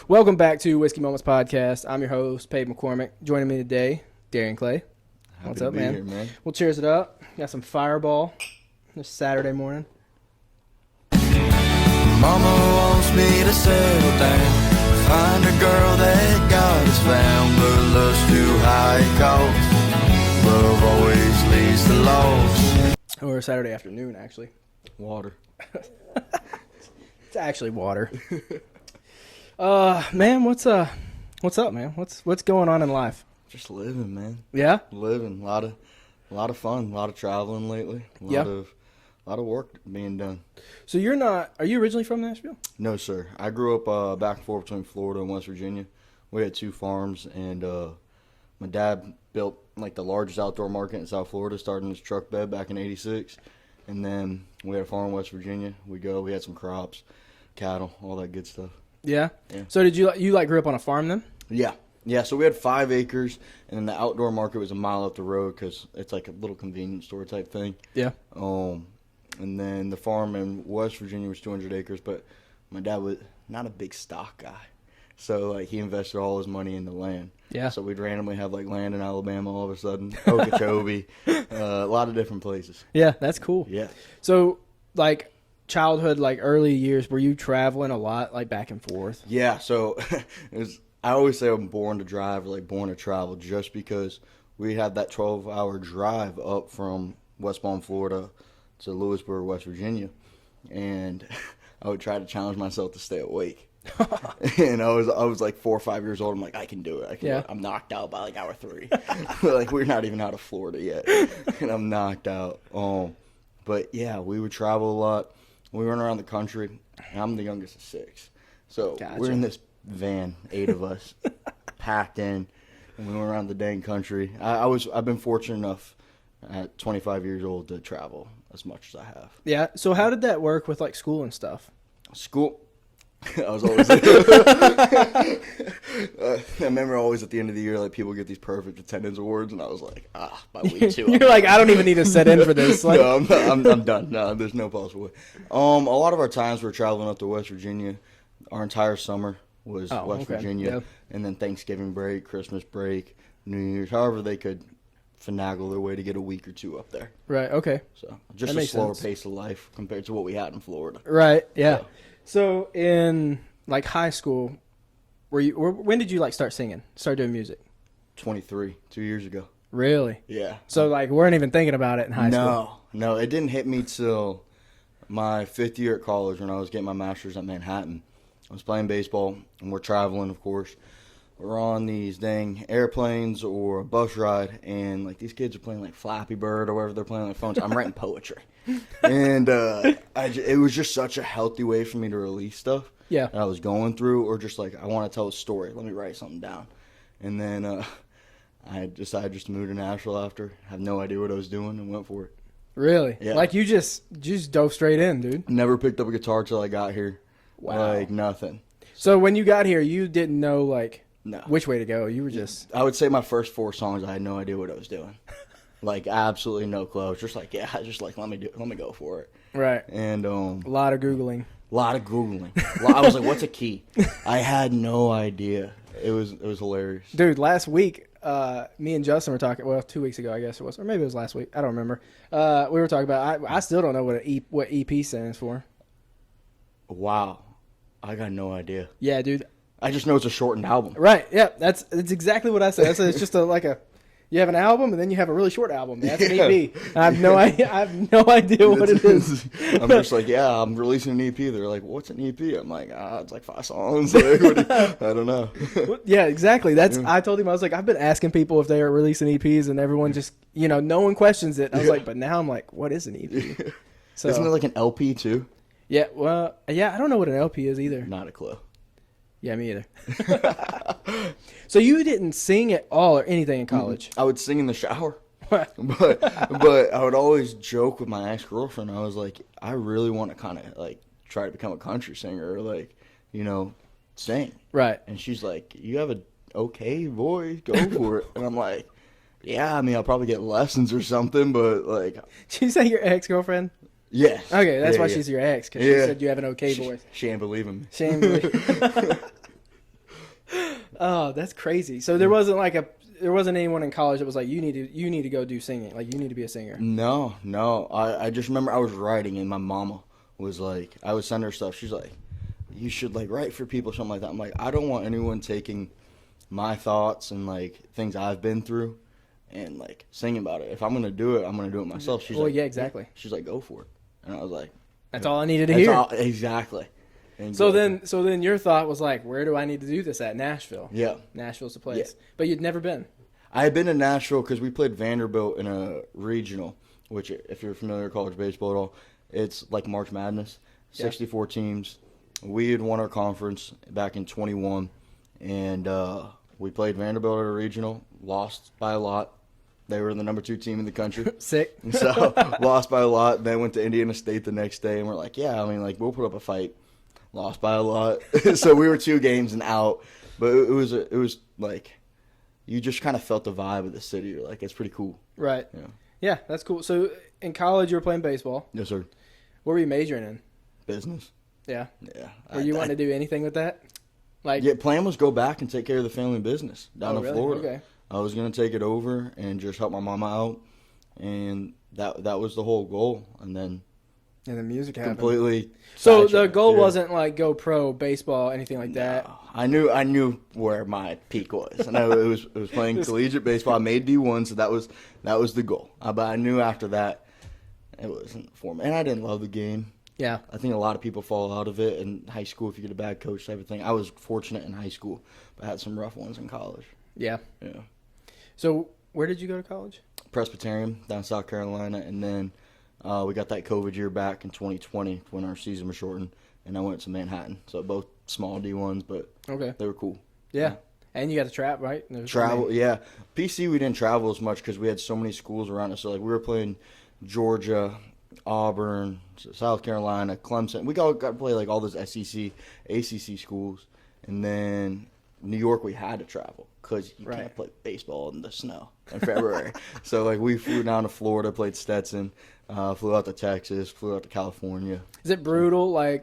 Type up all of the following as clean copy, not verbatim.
Welcome back to Whiskey Moments Podcast. I'm your host, Paige McCormick. Joining me today, Darien Clay. What's up, man? Here, man? We'll cheers it up. Got some Fireball this Saturday morning. Mama wants me to settle down, find a girl that God has found, but love's too high cost. Love always leads to loss. Or Saturday afternoon, actually. Water. It's actually water. Man, what's up, man? What's going on in life? Just living, man. Yeah? Living. A lot of fun. A lot of traveling lately. A lot of work being done. So are you originally from Nashville? No, sir. I grew up back and forth between Florida and West Virginia. We had 2 farms, and my dad built like the largest outdoor market in South Florida, starting his truck bed back in '86. And then we had a farm in West Virginia. We had some crops, cattle, all that good stuff. Yeah? Yeah. So did you grew up on a farm then? Yeah. Yeah, so we had 5 acres, and then the outdoor market was a mile up the road because it's like a little convenience store type thing. Yeah. And then the farm in West Virginia was 200 acres, but my dad was not a big stock guy. So, like, he invested all his money into land. Yeah. So we'd randomly have, like, land in Alabama all of a sudden, Okeechobee, a lot of different places. Yeah, that's cool. Yeah. So, like, childhood, like, early years, were you traveling a lot, like, back and forth? Yeah, so I always say I'm born to drive or, like, born to travel just because we had that 12-hour drive up from West Palm, Florida to Lewisburg, West Virginia. And I would try to challenge myself to stay awake. And I was like 4 or 5 years old. I'm like, I can do it. Do it. I'm knocked out by like hour 3. Like, we're not even out of Florida yet, and I'm knocked out. But yeah, we would travel a lot. We went around the country. And I'm the youngest of 6, so Gotcha. We're in this van, 8 of us, packed in, and we went around the dang country. I've been fortunate enough at 25 years old to travel as much as I have. Yeah. So how did that work with, like, school and stuff? School. I was always I remember always at the end of the year, like, people get these perfect attendance awards, and I was like, by week 2. You're like, I don't even need to set in for this. Like, No, I'm done. No, there's no possible way. A lot of our times we're traveling up to West Virginia. Our entire summer was West Virginia, yep. And then Thanksgiving break, Christmas break, New Year's, however they could finagle their way to get a week or 2 up there. Right. Okay. So just That a makes slower sense. pace of life compared to what we had in Florida. Right. Yeah. Yeah. So in like high school, when did you like start singing? Start doing music? 23, 2 years ago. Really? Yeah. So like weren't even thinking about it in high school? No, it didn't hit me till my 5th year at college when I was getting my master's at Manhattan. I was playing baseball, and we're traveling, of course. We're on these dang airplanes or a bus ride, and like these kids are playing like Flappy Bird or whatever they're playing on their phones. I'm writing poetry, and it was just such a healthy way for me to release stuff Yeah. that I was going through, or just like I want to tell a story. Let me write something down, and then I decided just to move to Nashville after. Have no idea what I was doing and went for it. Really? Yeah. Like you just dove straight in, dude. Never picked up a guitar till I got here. Wow. Like nothing. So when you got here, you didn't know like No. which way to go. You were just I would say my first 4 songs, I had no idea what I was doing. Like, absolutely no clue. I was just like, let me go for it. right. And A lot of Googling. a lot of Googling. I was like, what's a key? I had no idea. It was hilarious. Dude, last week, me and Justin were talking. Well, 2 weeks ago, I guess it was, or maybe it was last week. I don't remember. We were talking about. I still don't know what EP stands for. Wow. I got no idea. Yeah, dude. I just know it's a shortened album. Right. Yeah. That's exactly what I said. I said it's just you have an album and then you have a really short album. That's an EP. I have no idea what it is. I'm just like, yeah, I'm releasing an EP. They're like, what's an EP? I'm like, it's like 5 songs. Like, I don't know. Yeah, exactly. I told him, I was like, I've been asking people if they are releasing EPs and everyone just, no one questions it. I was like, but now I'm like, what is an EP? So, Isn't it like an LP too? yeah, well, yeah, I don't know what an LP is either. Not a clue. Yeah, me either. So you didn't sing at all or anything in college? I would sing in the shower. but I would always joke with my ex-girlfriend. I was like, I really want to kind of like try to become a country singer or like, sing. Right. And she's like, you have a okay voice, go for it. And I'm like, yeah, I mean, I'll probably get lessons or something, but like. Did you say your ex-girlfriend? Yeah. Okay, that's yeah, why yeah. she's your ex, because she said you have an okay voice. She ain't believing me. Shame. Oh, that's crazy. So there wasn't anyone in college that was like, you need to go do singing. Like, you need to be a singer. No. I just remember I was writing, and my mama was like, I would send her stuff. She's like, you should like write for people, something like that. I'm like, I don't want anyone taking my thoughts and like things I've been through and like singing about it. If I'm gonna do it, I'm gonna do it myself. She's like, yeah, exactly. She's like, go for it. And I was like, that's all I needed to hear. Exactly. So then your thought was like, where do I need to do this at? Nashville. Yeah. Nashville's the place. Yeah. But you'd never been. I had been to Nashville because we played Vanderbilt in a regional, which if you're familiar with college baseball at all, it's like March Madness, 64 teams. We had won our conference back in 21, and we played Vanderbilt at a regional, lost by a lot. They were the number 2 team in the country. Sick. So lost by a lot. Then went to Indiana State the next day, and we're like, yeah, I mean, like we'll put up a fight. Lost by a lot. So we were 2 games and out, but it was like you just kind of felt the vibe of the city. You're like, it's pretty cool. Right. Yeah. Yeah, that's cool. So in college, you were playing baseball. Yes, sir. What were you majoring in? Business. Yeah. Yeah. Were you wanting to do anything with that? Like, yeah, plan was go back and take care of the family business down in really? Florida. Okay. I was gonna take it over and just help my mama out, and that was the whole goal. And then the music happened. completely. So the goal wasn't like go pro baseball, anything like that. No. I knew where my peak was, and it was playing collegiate baseball. I made D1, so that was the goal. But I knew after that it wasn't for me, and I didn't love the game. Yeah. I think a lot of people fall out of it in high school if you get a bad coach type of thing. I was fortunate in high school, but I had some rough ones in college. Yeah. Yeah. So where did you go to college? Presbyterian down in South Carolina, and then we got that COVID year back in 2020 when our season was shortened, and I went to Manhattan. So both small D1s, but they were cool. Yeah. And you got to travel, right? Travel, yeah. PC, we didn't travel as much because we had so many schools around us. So like we were playing Georgia, Auburn, South Carolina, Clemson. We got to play like all those SEC, ACC schools, and then New York we had to travel because you can't play baseball in the snow in February. So like we flew down to Florida, played Stetson, flew out to Texas, flew out to California. Is it brutal like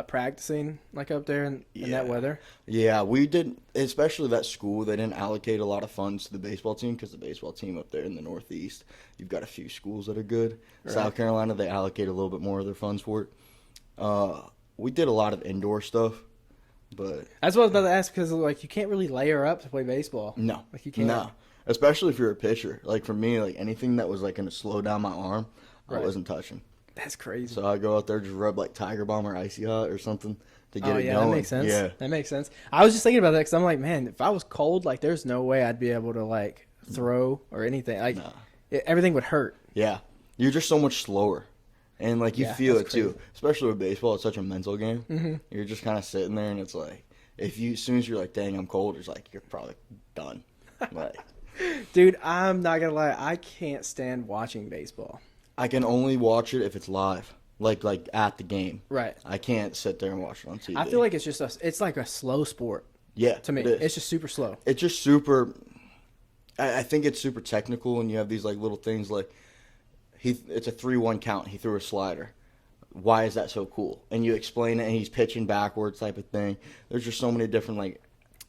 practicing like up there in that weather? Yeah, we did, especially that school. They didn't allocate a lot of funds to the baseball team because the baseball team up there in the Northeast, you've got a few schools that are good. Right. South Carolina, they allocate a little bit more of their funds for it. We did a lot of indoor stuff. But that's what I was about to ask because like you can't really layer up to play baseball. No, like you can't. No, especially if you're a pitcher. Like for me, like anything that was like going to slow down my arm, I wasn't touching. That's crazy. So I go out there just rub like Tiger Balm or Icy Hot or something to get it going. That makes sense. Yeah, that makes sense. I was just thinking about that because I'm like, man, if I was cold, like there's no way I'd be able to like throw or anything. Like everything would hurt. Yeah, you're just so much slower. And, like, you feel it, crazy. too. Especially with baseball, it's such a mental game. Mm-hmm. You're just kind of sitting there, and it's like, as soon as you're like, dang, I'm cold, it's like, you're probably done. Like, dude, I'm not going to lie. I can't stand watching baseball. I can only watch it if it's live, like at the game. Right. I can't sit there and watch it on TV. I feel like it's like a slow sport. Yeah. To me. It's just super slow. It's just super, I think it's super technical, and you have these, like, little things like, it's a 3-1 count. He threw a slider. Why is that so cool? And you explain it, and he's pitching backwards type of thing. There's just so many different, like,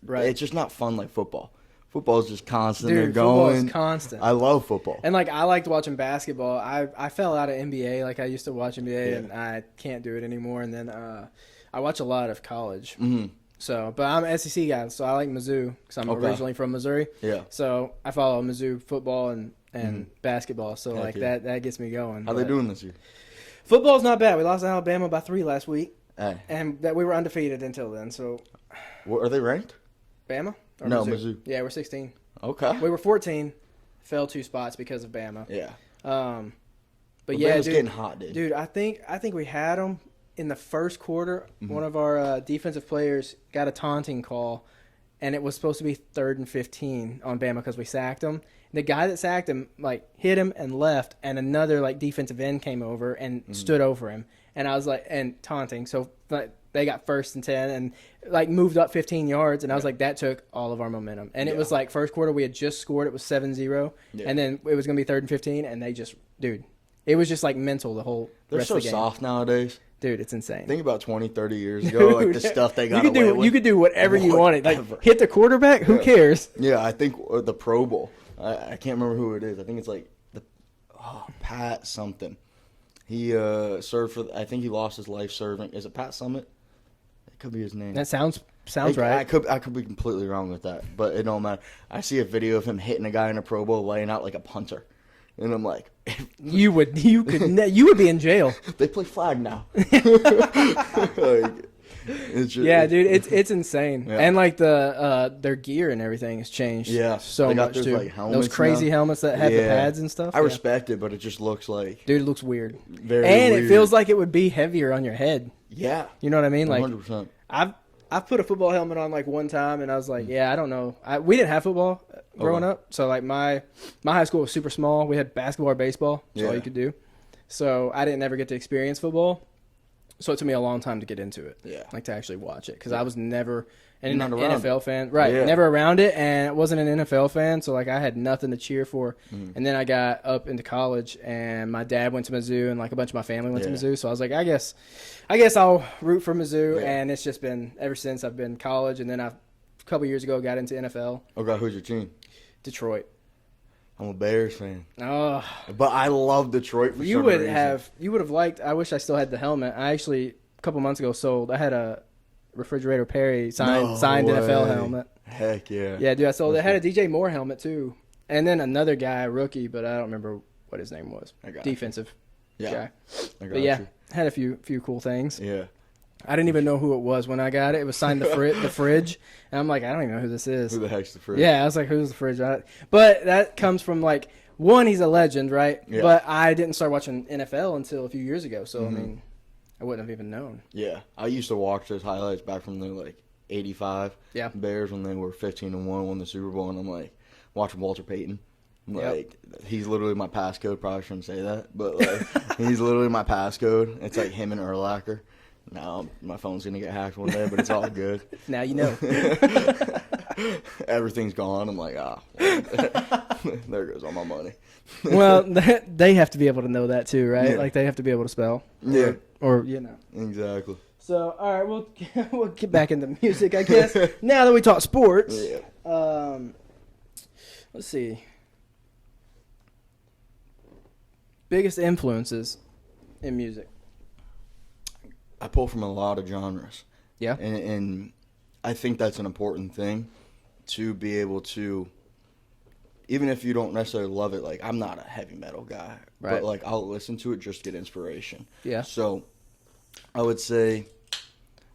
it's just not fun like football. Football is just constant. Dude, They're going. football is constant. I love football. And, like, I liked watching basketball. I fell out of NBA. Like, I used to watch NBA, and I can't do it anymore. And then I watch a lot of college. Mm-hmm. So, but I'm an SEC guy, so I like Mizzou because I'm originally from Missouri. Yeah. So I follow Mizzou football and basketball. So like that gets me going. How they doing this year? Football's not bad. We lost to Alabama by 3 last week, Hey. and that we were undefeated until then. So, Are they ranked? Bama? Or No, Mizzou. Yeah, we're 16. Okay. We were 14, fell 2 spots because of Bama. Yeah. But yeah, Bama's dude, getting hot, dude. Dude, I think we had them in the first quarter. Mm-hmm. One of our defensive players got a taunting call, and it was supposed to be 3rd and 15 on Bama because we sacked him. The guy that sacked him, like, hit him and left, and another, like, defensive end came over and stood over him. And I was like, and taunting. So, like, they got 1st and 10 and, like, moved up 15 yards. And I was like, that took all of our momentum. And it was, like, first quarter, we had just scored. It was 7-0. Yeah. And then it was going to be 3rd and 15. And they just, dude, it was just, like, mental the whole rest of the game. They're so soft nowadays. Dude, it's insane. Think about 20, 30 years ago, like the stuff they got away with. You could do whatever you wanted. Like, hit the quarterback, who cares? Yeah, I think the Pro Bowl. I can't remember who it is. I think it's like Pat something. He served for. I think he lost his life serving. Is it Pat Summit? It could be his name. That sounds right. I could be completely wrong with that, but it don't matter. I see a video of him hitting a guy in a Pro Bowl laying out like a punter, and I'm like, you would be in jail. They play flag now. It's just, yeah, dude, it's insane. Yeah. And like their gear and everything has changed. Yeah, so they got much those, too. like, helmets those crazy now. helmets that have the pads and stuff. I respect it, but it just looks like, dude, it looks weird. Very and weird. It feels like it would be heavier on your head. Yeah, you know what I mean? Like 100%. I've put a football helmet on like one time, and I was like, yeah, I don't know. We didn't have football growing up, so like my high school was super small. We had basketball or baseball. That's all you could do. So I didn't ever get to experience football. So it took me a long time to get into it. Yeah, like to actually watch it because I was never an NFL fan. Right, never around it, and I wasn't an NFL fan. So like I had nothing to cheer for. And then I got up into college, and my dad went to Mizzou, and like a bunch of my family went to Mizzou. So I was like, I guess I'll root for Mizzou, and it's just been ever since I've been college, and then a couple years ago got into NFL. Okay, who's your team? Detroit. I'm a Bears fan. Oh, but I love Detroit for some reason. You would have liked. I wish I still had the helmet. I actually a couple months ago sold. I had a Refrigerator Perry signed NFL helmet. Heck yeah. Yeah, dude, I sold it. I had a DJ Moore helmet too, and then another guy, rookie, but I don't remember what his name was. Defensive guy. But yeah, had a few cool things. Yeah. I didn't even know who it was when I got it. It was signed the Fridge, and I'm like, I don't even know who this is. Who the heck's the Fridge? Yeah, I was like, who's the Fridge? But that comes from like one, he's a legend, right? Yeah. But I didn't start watching NFL until a few years ago, so I mean, I wouldn't have even known. Yeah, I used to watch those highlights back from the like '85 Bears when they were 15-1, won the Super Bowl, and I'm like watching Walter Payton. Like he's literally my passcode. Probably shouldn't say that, but like he's literally my passcode. It's like him and Urlacher. Now my phone's gonna get hacked one day, but it's all good. Now you know. Everything's gone. I'm like, well, there goes all my money. Well, they have to be able to know that too, right? Yeah. Like they have to be able to spell. Yeah. Or you know. Exactly. So all right, we'll get back into music, I guess. Now that we talk sports. Yeah. Let's see. Biggest influences in music. I pull from a lot of genres. Yeah. And I think that's an important thing to be able to, even if you don't necessarily love it, like I'm not a heavy metal guy, but like I'll listen to it just to get inspiration. Yeah. So I would say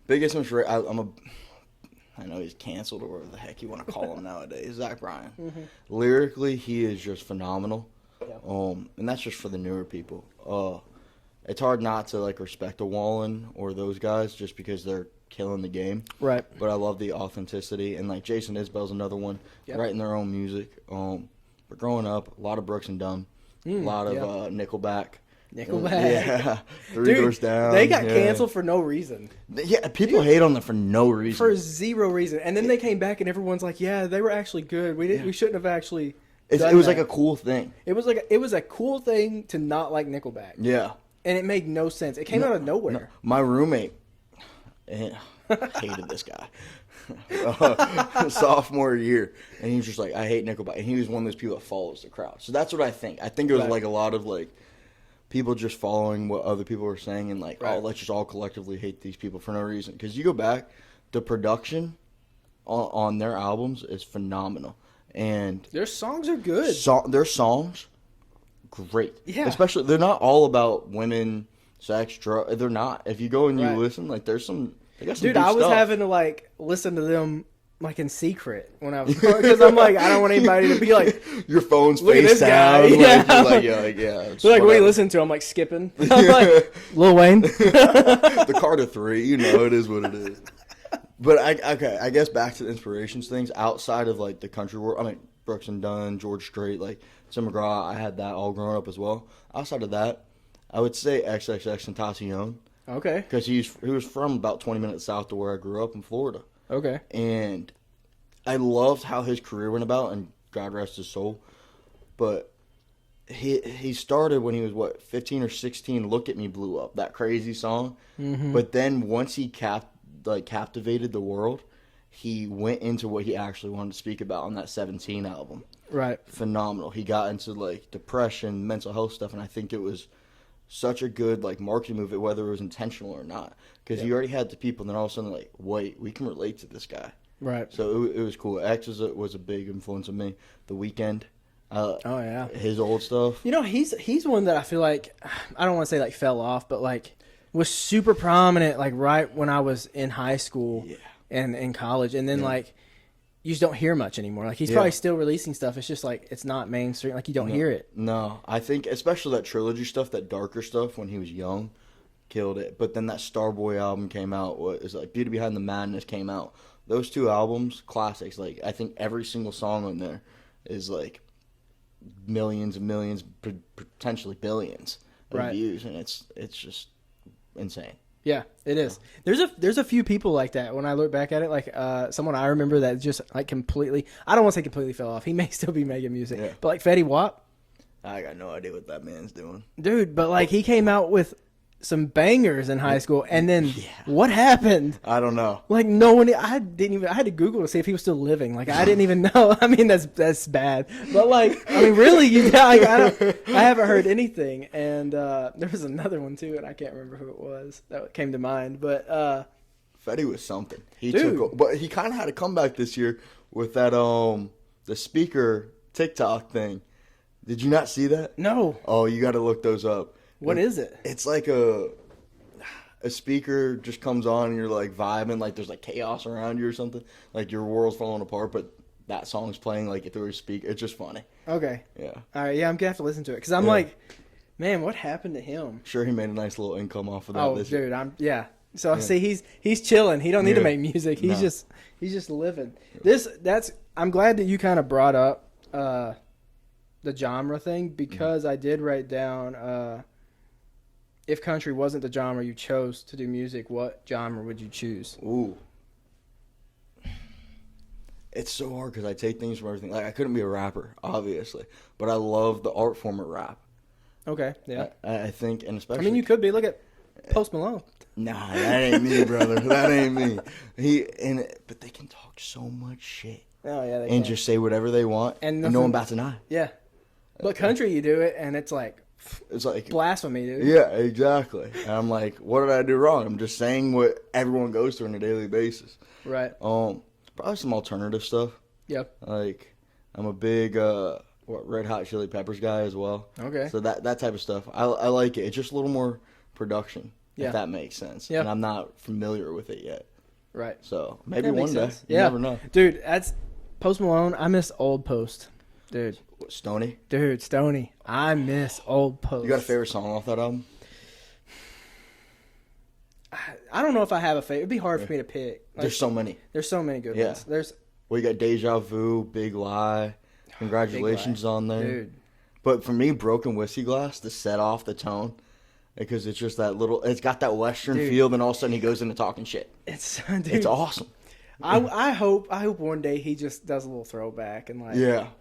biggest inspiration, I know he's canceled or whatever the heck you want to call him nowadays, Zach Bryan. Mm-hmm. Lyrically, he is just phenomenal. Yeah. And that's just for the newer people. It's hard not to like respect a Wallin or those guys just because they're killing the game. Right. But I love the authenticity, and like Jason Isbell's another one, writing their own music. But growing up, a lot of Brooks and Dunn, a lot of Nickelback. Yeah. Three Doors Down. They got canceled for no reason. Yeah, people hate on them for no reason. For zero reason. And then they came back and everyone's like, yeah, they were actually good. We shouldn't have actually It was like a cool thing. It was a cool thing to not like Nickelback. Yeah. And it made no sense. It came out of nowhere. No. My roommate hated this guy. Sophomore year. And he was just like, I hate Nickelback. And he was one of those people that follows the crowd. So that's what I think. I think it was like a lot of like people just following what other people were saying and like, oh, let's just all collectively hate these people for no reason. Because you go back, the production on their albums is phenomenal. And their songs are good. Their songs, great. Yeah. Especially, they're not all about women, sex, drugs. They're not. If you go and you listen, like, there's some. They got some Dude, I was having to like listen to them like in secret when I was because I'm like, I don't want anybody to be like your phone's face down. Yeah. So like, what are you listening to? I'm like skipping. I'm like Lil Wayne. The Carter 3, you know, it is what it is. But I guess back to the inspirations things outside of like the country world. I mean, Brooks and Dunn, George Strait, like Tim McGraw. I had that all growing up as well. Outside of that, I would say XXXTentacion. Okay. Because he was from about 20 minutes south of where I grew up in Florida. Okay. And I loved how his career went about, and God rest his soul. But he started when he was 15 or 16. Look at Me blew up, that crazy song. Mm-hmm. But then once he captivated the world, he went into what he actually wanted to speak about on that 17 album. Right. Phenomenal. He got into like depression, mental health stuff, and I think it was such a good like marketing move, whether it was intentional or not, because you already had the people, and then all of a sudden like, wait, we can relate to this guy. Right. So it was cool. X was a big influence on me. The Weeknd. Oh yeah. His old stuff. You know, he's one that I feel like, I don't want to say like fell off, but like was super prominent like right when I was in high school and in college, and then like you just don't hear much anymore. Like he's probably still releasing stuff. It's just like it's not mainstream. Like you don't hear it. No, I think especially that trilogy stuff, that darker stuff when he was young, killed it. But then that Starboy album came out. What is like Beauty Behind the Madness came out. Those two albums, classics. Like I think every single song on there is like millions and millions, potentially billions of views, and it's just insane. Yeah, it is. There's a few people like that when I look back at it. Like someone I remember that just like completely, I don't want to say completely fell off. He may still be making music, but like Fetty Wap. I got no idea what that man's doing, dude. But like he came out with some bangers in high school, and then what happened? I don't know. Like no one, I had to Google to see if he was still living. Like I didn't even know. I mean that's bad, but like I mean really, I haven't heard anything. And there was another one too, and I can't remember who it was that came to mind. But Fetty was something. But he kind of had a comeback this year with that the speaker TikTok thing. Did you not see that? No. Oh, you got to look those up. What is it? It's like a speaker just comes on and you're like vibing, like there's like chaos around you or something, like your world's falling apart, but that song's playing like through a speaker. It's just funny. Okay. Yeah. All right. Yeah, I'm gonna have to listen to it because I'm like, man, what happened to him? Sure, he made a nice little income off of that. Oh, dude, So see, he's chilling. He don't need to make music. He's just living. I'm glad that you kind of brought up the genre thing because I did write down. If country wasn't the genre you chose to do music, what genre would you choose? Ooh. It's so hard because I take things from everything. Like, I couldn't be a rapper, obviously, but I love the art form of rap. Okay, yeah. I think, and especially... I mean, you could be. Look at Post Malone. Nah, that ain't me, brother. That ain't me. But they can talk so much shit. Oh, yeah, they can. just say whatever they want, and no one bats an eye. Yeah. But country, you do it, and it's like blasphemy, dude. Yeah, exactly. And I'm like, what did I do wrong? I'm just saying what everyone goes through on a daily basis. Right. Probably some alternative stuff. Yep. Like, I'm a big Red Hot Chili Peppers guy as well. Okay. So that type of stuff, I like it. It's just a little more production, if that makes sense. Yeah. And I'm not familiar with it yet. Right. So maybe one day. You yeah. never know. Dude, that's Post Malone. I miss old Post. Dude. Stoney? Dude, Stoney. I miss old Post. You got a favorite song off that album? I don't know if I have a favorite. It'd be hard for me to pick. Like, there's so many. There's so many good ones. Well, you got Deja Vu, Big Lie. Congratulations Big Lie. on there. Dude. But for me, Broken Whiskey Glass to set off the tone. Because it's just that little, it's got that Western feel, then all of a sudden he goes into talking shit. It's awesome. I hope one day he just does a little throwback and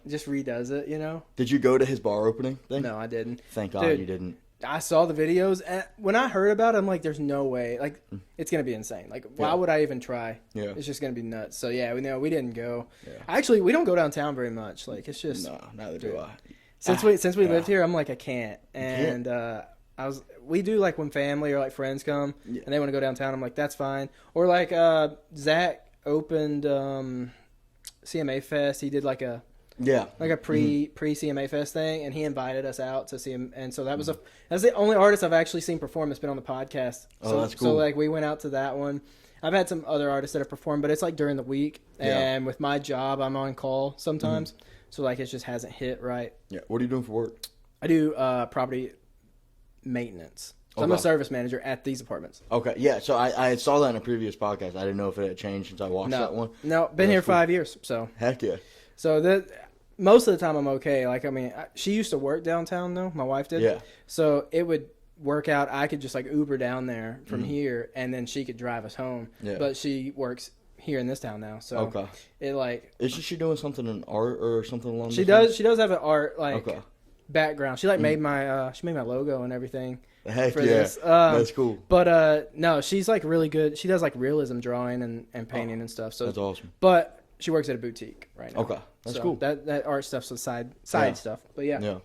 just redoes it, you know? Did you go to his bar opening thing? No, I didn't. Thank God you didn't. I saw the videos, and when I heard about it, I'm like, there's no way. Like, it's going to be insane. Like, why would I even try? Yeah. It's just going to be nuts. So, yeah, we didn't go. Yeah. Actually, we don't go downtown very much. Like, it's just... No, neither do I. Since we lived here, I'm like, I can't. And we do, like, when family or, like, friends come, and they want to go downtown, I'm like, that's fine. Or, like, Zach opened CMA Fest. He did, like a... Yeah, like a pre CMA Fest thing, and he invited us out to see him, and so that's the only artist I've actually seen perform that's been on the podcast. Oh, that's cool. So like we went out to that one. I've had some other artists that have performed, but it's like during the week, and with my job, I'm on call sometimes, so like it just hasn't hit right. Yeah, what are you doing for work? I do property maintenance. So I'm a service manager at these apartments. Okay, yeah. So I saw that in a previous podcast. I didn't know if it had changed since I watched that one. No, been here 5 years. So heck yeah. So most of the time I'm okay. Like, I mean, she used to work downtown, though. My wife did. Yeah. So it would work out. I could just, like, Uber down there from here, and then she could drive us home. Yeah. But she works here in this town now. So it, like... Isn't she doing something in art or something along She does have an art, like... Okay. background. She like made my logo and everything. Heck for yeah, this. that's cool. But no, she's like really good. She does like realism drawing and painting and stuff. So that's awesome. But she works at a boutique right now. Okay, that's so cool. That art stuff's the side stuff. But Yeah.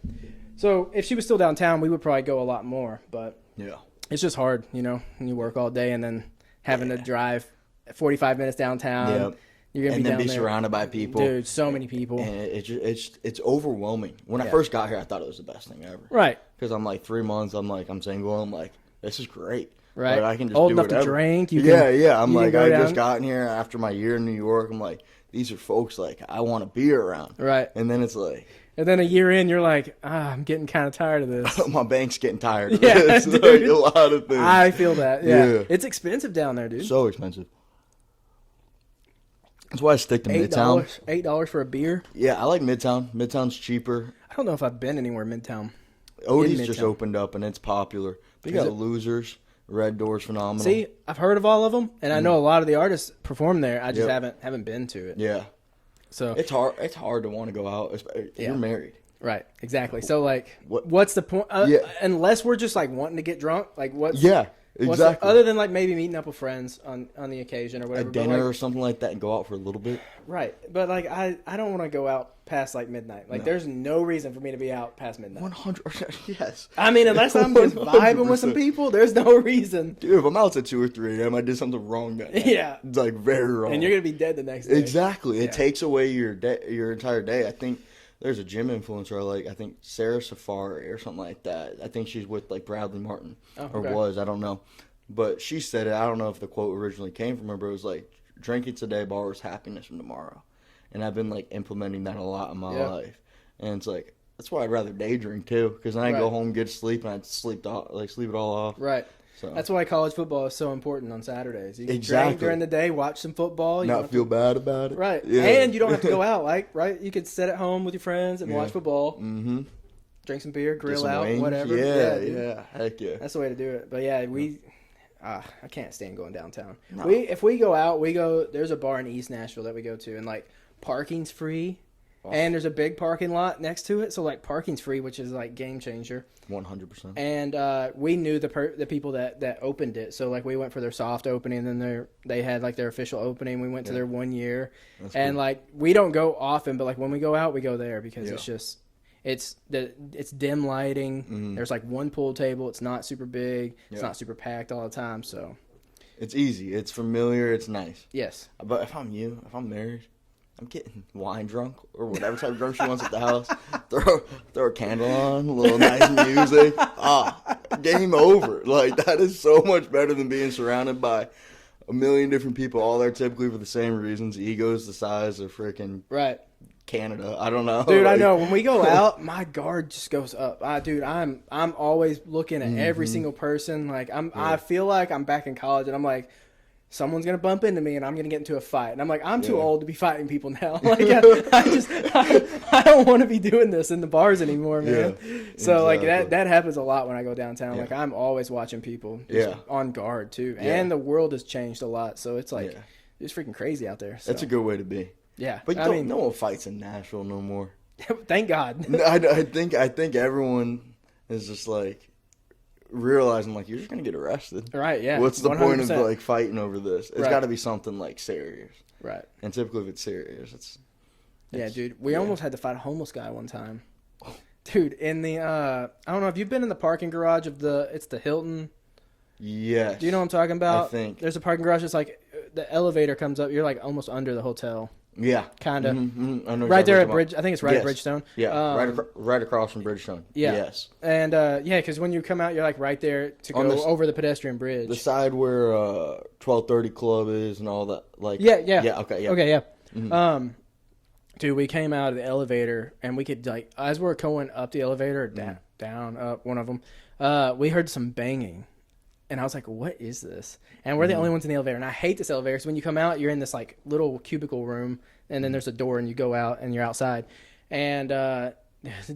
So if she was still downtown, we would probably go a lot more. But Yeah. it's just hard, you know, when you work all day and then having to drive 45 minutes downtown. Yep. You're gonna And be then down be there. surrounded by people. Dude, so many people. And it's overwhelming. When I first got here, I thought it was the best thing ever. Right. Because I'm like 3 months. I'm single. I'm like, this is great. Right. Like, I can just old do enough whatever. to drink. Yeah. I'm you like, can go I down. just gotten here after my year in New York. I'm like, these are folks like I want to be around. Right. And then it's like, and then a year in, you're like, I'm getting kind of tired of this. my bank's getting tired of Yeah, this. dude. Like a lot of things. I feel that. Yeah. Yeah. It's expensive down there, dude. So expensive. That's why I stick to Midtown. $8 for a beer. Yeah, I like Midtown. Midtown's cheaper. I don't know if I've been anywhere Midtown. Odie's just Midtown. opened up and it's popular. They Is got it? Losers. Red Door's phenomenal. See, I've heard of all of them, and I know a lot of the artists perform there. I just Yep. haven't been to it. Yeah. So It's hard. It's hard to want to go out. You're married. right, exactly. So like, What- what's the point? Yeah. Unless we're just like wanting to get drunk, like what's Yeah, what's exactly. other than like maybe meeting up with friends on the occasion or A whatever. but, dinner like, or something like that and go out for a little bit. right? But like, I don't want to go out past like midnight. Like, there's no reason for me to be out past midnight. 100%. Yes. I mean, unless I'm just vibing with some 100%. people, there's no reason. Dude, if I'm out at 2 or 3 a.m., I did something wrong that night. Yeah. It's like very wrong. And you're gonna be dead the next day. Exactly. It Yeah. takes away your your entire day. I think there's a gym influencer, like I think Sarah Safari or something like that. I think she's with like Bradley Martin Oh, or okay. was. I don't know. But she said it. I don't know if the quote originally came from her, but it was like, drinking today borrows happiness from tomorrow. And I've been like implementing that a lot in my life. And it's like, that's why I'd rather day drink too. Because then I go Right. home, get to sleep, and I'd sleep it all off. Right. So That's why college football is so important on Saturdays. You can Exactly. drink during the day, watch some football. You don't not have feel bad about it. Right. Yeah. And you don't have to go out, like, right? You could sit at home with your friends and watch football, Mm-hmm. drink some beer, Get grill some out, wings. whatever. Yeah, dude. yeah. Heck yeah. That's the way to do it. But yeah, I can't stand going downtown. No. If we go out, there's a bar in East Nashville that we go to, and like parking's free. Oh. And there's a big parking lot next to it, so like parking's free, which is like game changer. 100%. And we knew the people that opened it, so like we went for their soft opening, and then they had like their official opening. We went to their 1 year, That's and cool. like we don't go often, but like when we go out, we go there because Yeah. it's just it's dim lighting. Mhm. There's like one pool table. It's not super big. It's Yeah. not super packed all the time. So It's easy. It's familiar. It's nice. yes, But if I'm married, I'm getting wine drunk or whatever type of drunk she wants at the house. Throw a candle on, a little nice music. Game over. Like, that is so much better than being surrounded by a million different people, all there typically for the same reasons. Egos the size of freaking right. Canada. I don't know. Dude, I Like, know. When we go out, my guard just goes up. Dude, I'm always looking at every single person. Like I feel like I'm back in college, and I'm like, someone's gonna bump into me, and I'm gonna get into a fight. And I'm like, I'm too Yeah. old to be fighting people now. Like I don't want to be doing this in the bars anymore, man. Yeah, So like exactly. that happens a lot when I go downtown. Yeah. Like I'm always watching people, just Yeah. on guard too. Yeah. And the world has changed a lot, so it's like Yeah. it's freaking crazy out there. So. That's a good way to be. Yeah, But I mean, no one fights in Nashville no more. thank God. No, I think everyone is just like realizing like you're just gonna get arrested. Right? Yeah. What's the point of 100%. like fighting over this? It's Right. got to be something like serious. Right. And typically, if it's serious, it's Yeah, dude. We yeah. almost had to fight a homeless guy one time. Dude, in the I don't know if you've been in the parking garage of it's the Hilton. yes. Do you know what I'm talking about? I think. There's a parking garage that's like the elevator comes up, you're like almost under the hotel. Yeah, Kinda. I know Right exactly there what at you're Bridge, I think it's right at Yes. Bridgestone. Yeah, right across from Bridgestone. Yeah. Yes. And yeah, cuz when you come out, you're like right there to On go this- over the pedestrian bridge. The side where 1230 Club is and all that. Like. Yeah. Yeah. Okay. Yeah. Okay, yeah. Mhm. Dude, we came out of the elevator, and we could, like, as we're going up the elevator, Mm-hmm. down, up, one of them, we heard some banging. And I was like, what is this? And we're the Mm-hmm. only ones in the elevator. And I hate this elevator, because when you come out, you're in this, like, little cubicle room, and then there's a door, and you go out, and you're outside. And the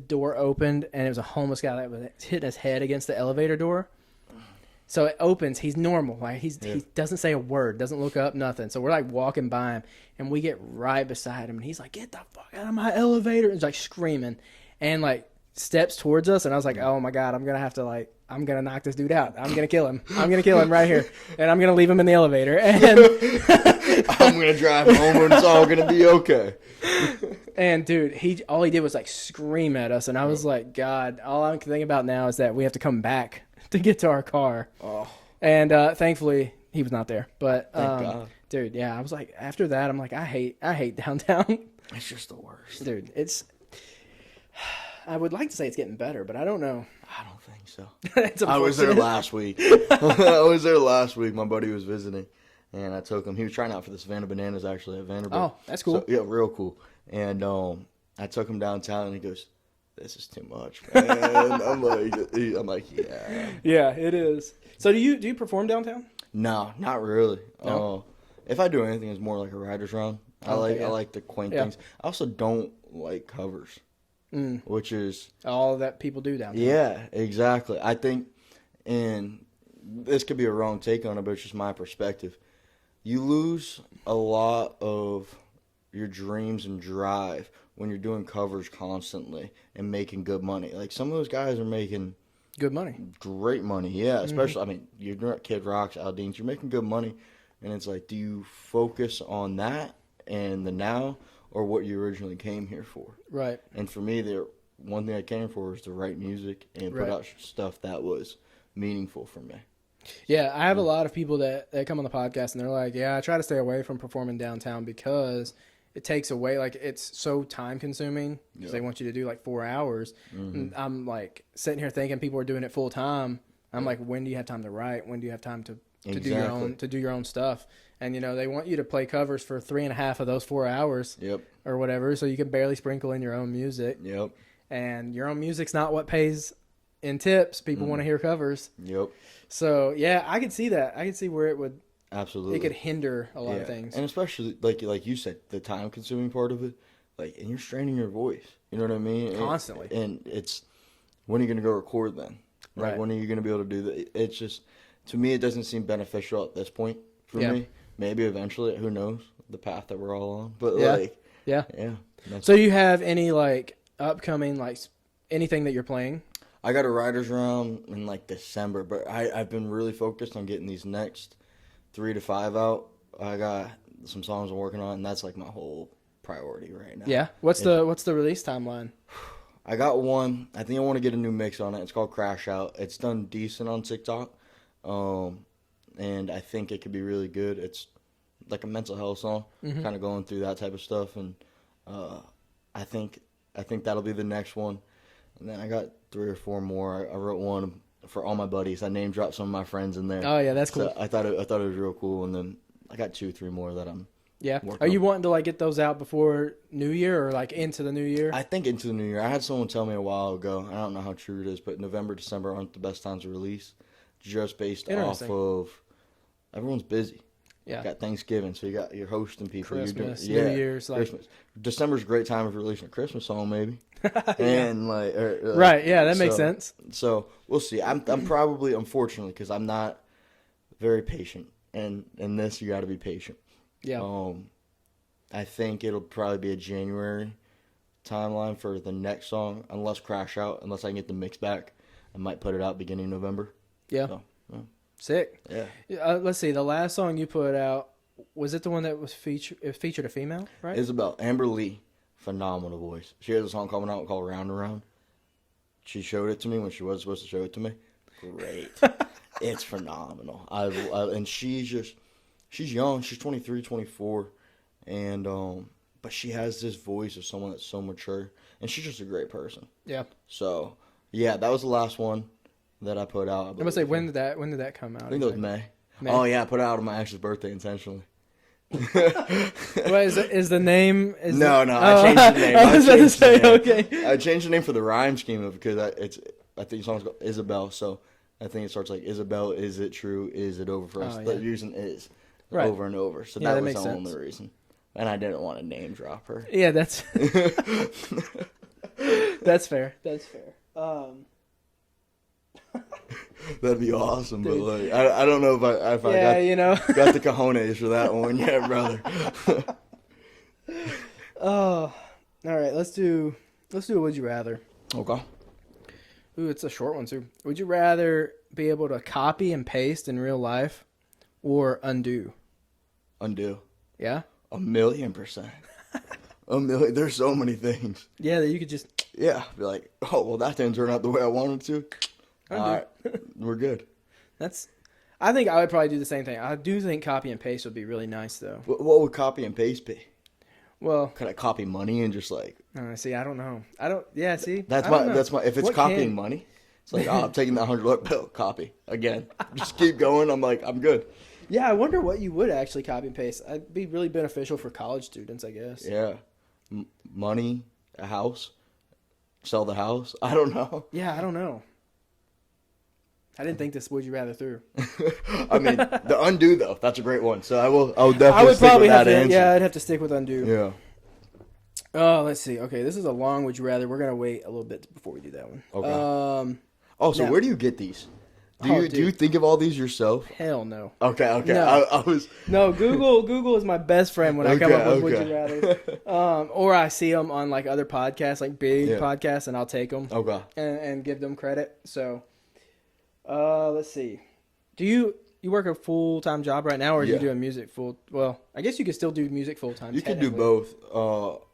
door opened, and it was a homeless guy that was hitting his head against the elevator door. So it opens. He's normal. Like he doesn't say a word, doesn't look up, nothing. So we're like walking by him, and we get right beside him, and he's like, "Get the fuck out of my elevator!" And he's like screaming, and like steps towards us, and I was like, oh my God, I'm gonna knock this dude out. I'm gonna kill him. I'm gonna kill him right here, and I'm gonna leave him in the elevator. And I'm gonna drive home, and it's all gonna be okay. And dude, all he did was like scream at us, and I was like, God, all I'm thinking about now is that we have to come back to get to our car. Oh, And thankfully, he was not there. But thank God. dude, yeah, I was like, after that, I'm like, I hate downtown. It's just the worst. Dude, I would like to say it's getting better, but I don't know. I don't think so. It's I was there unfortunate. last week. I was there last week. My buddy was visiting, and I took him. He was trying out for the Savannah Bananas actually at Vanderbilt. Oh, that's cool. So, yeah, real cool. And I took him downtown, and he goes, "This is too much, man." I'm like, yeah. Yeah, it is. So do you perform downtown? No, not really. No? If I do anything, it's more like a writer's round. I like the quaint things. I also don't like covers, which is All that people do downtown. yeah, exactly. I think, and this could be a wrong take on it, but it's just my perspective. You lose a lot of your dreams and drive when you're doing covers constantly and making good money. Like some of those guys are making Good money. great money, yeah. Especially, I mean, you're doing Kid Rock's, Aldean's, you're making good money, and it's like, do you focus on that and the now, or what you originally came here for? Right. And for me, the one thing I came for was to write music and put Right. out stuff that was meaningful for me. Yeah, I have a lot of people that come on the podcast and they're like, yeah, I try to stay away from performing downtown because it takes away, like, it's so time consuming because they want you to do like 4 hours. And I'm like sitting here thinking people are doing it full time. I'm like, when do you have time to write? When do you have time to do your own stuff? And, you know, they want you to play covers for 3.5 of those 4 hours Yep. or whatever. So you can barely sprinkle in your own music. Yep. And your own music's not what pays in tips. People want to hear covers. Yep. So yeah, I could see that. I could see where it Absolutely. could hinder a lot of things. And especially like you said, the time consuming part of it, like, and you're straining your voice. You know what I mean? Constantly. And it's, when are you going to go record then? Like, Right. when are you going to be able to do that? It's just, to me, it doesn't seem beneficial at this point for Yeah. me. Maybe eventually, who knows, the path that we're all on. But Yeah. like, Yeah. that's So you have any like upcoming like anything that you're playing? I got a writer's round in like December, but I've been really focused on getting these next 3 to 5 out. I got some songs I'm working on, and that's like my whole priority right now. Yeah. What's the release timeline? I got one. I think I want to get a new mix on it. It's called Crash Out. It's done decent on TikTok, and I think it could be really good. It's like a mental health song, kind of going through that type of stuff, and I think that'll be the next one. And then I got 3 or 4 more. I wrote one for all my buddies. I name dropped some of my friends in there. Oh yeah, that's cool. So I thought it was real cool. And then I got 2, 3 more that I'm. Yeah. working Are you on. wanting to like get those out before New Year or like into the New Year? I think into the new year. I had someone tell me a while ago. I don't know how true it is, but November, December aren't the best times to release, just based off Interesting. of everyone's busy. Yeah. You got Thanksgiving, so you got you're hosting people. Christmas, you're doing, New Year's, like- Christmas. December's a great time for releasing a Christmas song, maybe. And like, Right. Yeah, that makes so- sense. So we'll see. I'm probably, unfortunately, because I'm not very patient, and in this you got to be patient. Yeah. I think it'll probably be a January timeline for the next song, unless Crash Out, unless I can get the mix back. I might put it out beginning November. Yeah. So, Sick. yeah. Let's see. The last song you put out, was it the one that was featured a female, right? Isabel, Amber Lee, phenomenal voice. She has a song coming out called Round and Round. She showed it to me when she was supposed to show it to me. Great. It's phenomenal. And she's young. She's 23, 24. And, but she has this voice of someone that's so mature. And she's just a great person. Yeah. So, yeah, that was the last one that I put out. I must say, when did that come out? I think it was May. May. Oh, yeah, I put it out on my ex's birthday intentionally. What is the name? No, I changed the name. I was about to say, okay. I changed the name for the rhyme scheme of because I think the song's called Isabel, so I think it starts like Isabel, is it true? Is it over for us? Oh, yeah. They're using is Right. over and over. So Yeah, that that was makes the sense. only reason. And I didn't want to name drop her. Yeah, that's that's fair. That's fair. That'd be awesome, but like I don't know if I Yeah, got, you know. got the cojones for that one yet, brother. Oh, all right. Let's do a would you rather. Okay. Ooh, it's a short one too. Would you rather be able to copy and paste in real life or undo? Undo. Yeah? 1,000,000%. A million. There's so many things. Yeah, that you could just... Yeah. Be like, oh, well, that didn't turn out the way I wanted to. Undo. All right. We're good. I think I would probably do the same thing. I do think copy and paste would be really nice, though. What would copy and paste be? Well... Could I copy money and just like... see, I don't know. Yeah, see? That's my... If it's copying money, it's like, oh, I'm taking that $100 bill. Copy. Again. Just keep going. I'm like, I'm good. Yeah, I wonder what you would actually copy and paste. It'd be really beneficial for college students, I guess. Yeah. Money, a house, sell the house. I don't know. Yeah, I don't know. I didn't think this would you rather through. I mean, the undo though, that's a great one. So I will definitely I would stick probably with have that to, answer. yeah, I'd have to stick with undo. Yeah. Oh, let's see. Okay, this is a long would you rather. We're gonna wait a little bit before we do that one. Okay. So now- where do you get these? Do you think of all these yourself? Hell no. Okay. No. I was No, Google is my best friend when I come up with would you okay. rather. Or I see them on like other podcasts, like big podcasts, and I'll take them okay. and give them credit. So, let's see. Do you work a full-time job right now, or are you doing music full? Well, I guess you could still do music full-time. You can do both.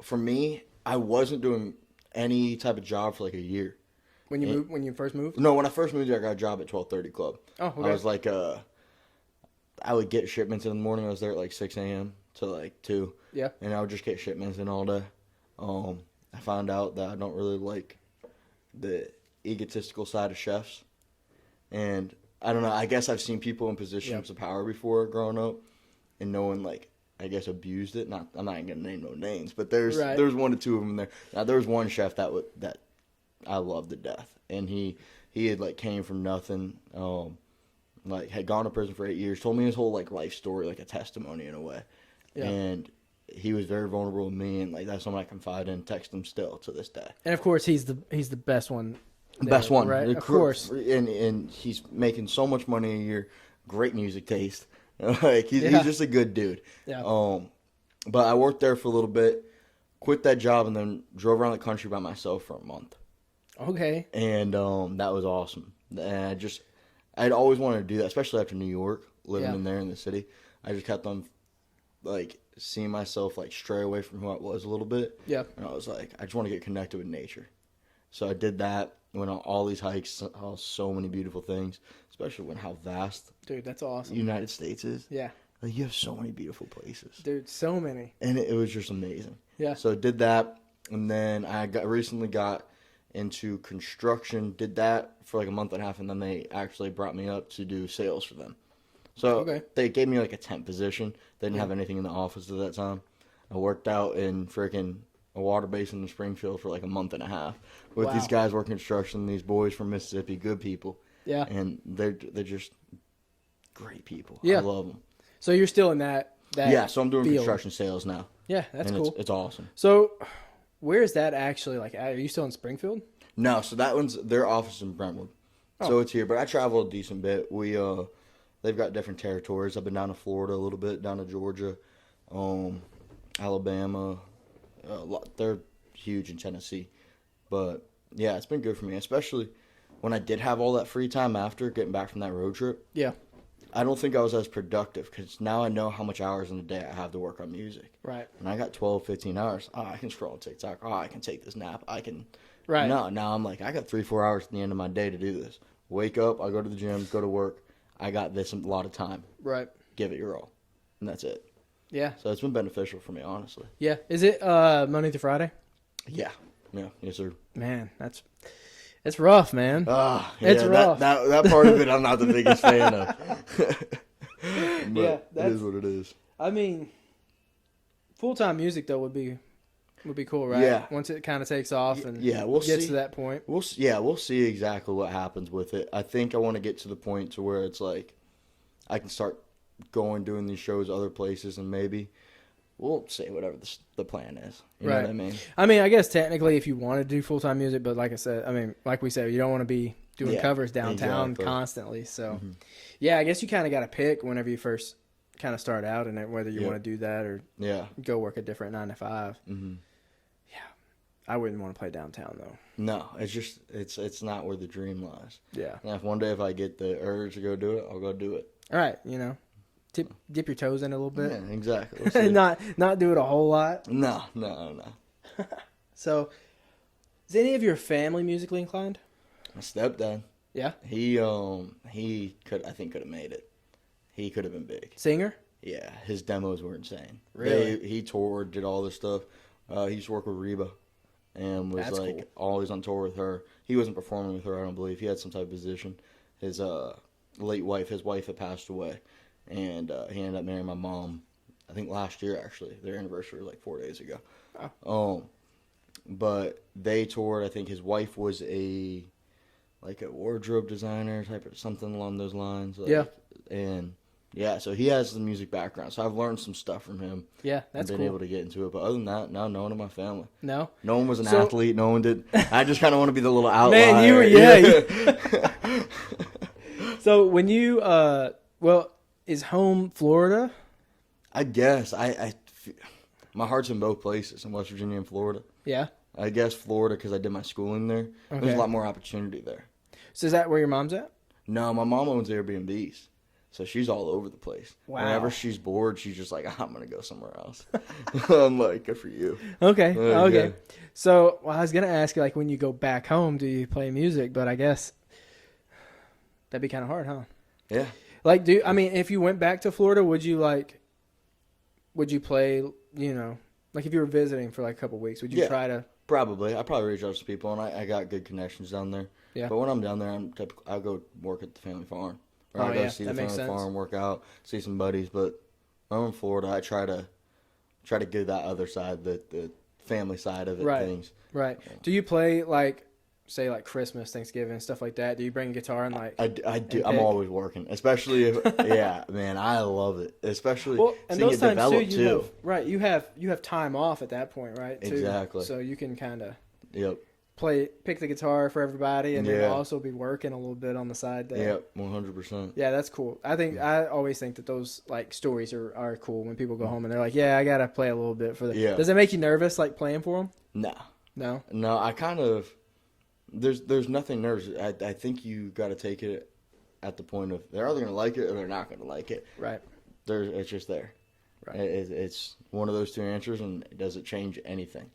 For me, I wasn't doing any type of job for like a year. When you first moved? No, when I first moved here, I got a job at 12:30 Club. Oh, okay. I was like, I would get shipments in the morning. I was there at like 6 a.m. to like 2. Yeah. And I would just get shipments in all day. I found out that I don't really like the egotistical side of chefs. And I don't know, I guess I've seen people in positions of power before growing up, and no one like, I guess, abused it. I'm not gonna name no names, but there's 1 or 2 of them there. Now there was one chef that I loved to death, and he had like came from nothing, like had gone to prison for 8 years, told me his whole like life story, like a testimony in a way, and he was very vulnerable with me, and like that's someone I confide in, text him still to this day. And of course, he's the best one. Best one, right? Of course, and he's making so much money a year, great music taste, like he's just a good dude. Yeah. But I worked there for a little bit, quit that job, and then drove around the country by myself for a month. Okay. And that was awesome. And I'd always wanted to do that, especially after New York, living in there in the city. I just kept on, like, seeing myself, like, stray away from who I was a little bit. Yeah. And I was like, I just want to get connected with nature. So I did that, went on all these hikes, saw so many beautiful things, especially when how vast Dude, that's awesome. the United States is. Yeah. Like, you have so many beautiful places. Dude, so many. And it was just amazing. Yeah. So I did that, and then I recently got into construction, did that for like a month and a half, and then they actually brought me up to do sales for them. So they gave me like a temp position. They didn't have anything in the office at that time. I worked out in freaking a water basin in Springfield for like a month and a half with these guys working construction, these boys from Mississippi, good people. Yeah. And they're just great people. Yeah. I love them. So you're still in that yeah, so I'm doing field. construction sales now. Yeah, that's cool. It's awesome. So where is that actually? Like, are you still in Springfield? No, so that one's their office in Brentwood. Oh. So it's here, but I travel a decent bit. They've got different territories. I've been down to Florida a little bit, down to Georgia, Alabama. They're huge in Tennessee, but yeah, it's been good for me, especially when I did have all that free time after getting back from that road trip. Yeah. I don't think I was as productive because now I know how much hours in a day I have to work on music. Right. And I got 12, 15 hours. Oh, I can scroll on TikTok. Oh, I can take this nap. I can. Right. No, now I'm like, I got 3-4 hours at the end of my day to do this. Wake up, I go to the gym, go to work. I got this a lot of time. Right. Give it your all. And that's it. Yeah. So it's been beneficial for me, honestly. Yeah. Is it Monday through Friday? Yeah. Yeah. Yes, sir. Man, it's rough, man. Yeah, it's rough. That part of it I'm not the biggest fan of. But it is what it is. I mean, full-time music, though, would be cool, right? Yeah. Once it kind of takes off and gets to that point. We'll see exactly what happens with it. I think I want to get to the point to where it's like I can start doing these shows other places, and maybe we'll say whatever the plan is. You know what I mean? I mean, I guess technically if you want to do full-time music, but like I said, I mean, like we said, you don't want to be doing covers downtown constantly. So, yeah, I guess you kind of got to pick whenever you first kind of start out, and whether you want to do that or go work a different 9 to 5. Mm-hmm. Yeah. I wouldn't want to play downtown though. No, it's just it's not where the dream lies. Yeah. And if one day if I get the urge to go do it, I'll go do it. All right, dip your toes in a little bit. Yeah, exactly. We'll see. not do it a whole lot. No. So, is any of your family musically inclined? My stepdad. Yeah. He could have made it. He could have been big. Singer? Yeah, his demos were insane. Really? He toured, did all this stuff. He used to work with Reba, and was That's like cool. always on tour with her. He wasn't performing with her, I don't believe. He had some type of position. His late wife, his wife had passed away, and he ended up marrying my mom. I think last year actually. Their anniversary was like 4 days ago. Oh. But they toured. I think his wife was a wardrobe designer type of something along those lines. Yeah. And yeah, so he has the music background. So I've learned some stuff from him. Yeah, that's and been able to get into it. But other than that, no one in my family. No? No one was an athlete. No one did. I just kind of want to be the little outlier. Man, you were, yeah. So when you, is home Florida? I guess. My heart's in both places, in West Virginia and Florida. Yeah. I guess Florida because I did my schooling there. Okay. There's a lot more opportunity there. So is that where your mom's at? No, my mom owns Airbnbs. So she's all over the place. Wow. Whenever she's bored, she's just like, I'm going to go somewhere else. I'm like, good for you. Okay. Okay. Yeah. So I was going to ask you, like, when you go back home, do you play music? But I guess that'd be kind of hard, huh? Yeah. Like, if you went back to Florida, would you play, like if you were visiting for like a couple of weeks, would you try to? Probably. I probably reach out to people, and I got good connections down there. Yeah. But when I'm down there, I'll go work at the family farm. Or I'll go see the family farm, work out, see some buddies. But when I'm in Florida, I try to get that other side, the family side of it, Right. things. Right. Do you play say Christmas, Thanksgiving, stuff like that? Do you bring a guitar and like? I do. I'm always working, especially if yeah, man, I love it. Especially and seeing those it times develop too. You have time off at that point, right? Too. Exactly. So you can kind of Yep. pick the guitar for everybody, and then Yeah. also be working a little bit on the side there. Yep. 100%. Yeah, that's cool. I always think that those like stories are cool when people go home and they're like, yeah, I gotta play a little bit for the. Yeah. Does it make you nervous like playing for them? No. No. I kind of. There's nothing nervous. I think you got to take it at the point of they're either gonna like it or they're not gonna like it. Right. It's just there. Right. It's one of those two answers, and it doesn't change anything.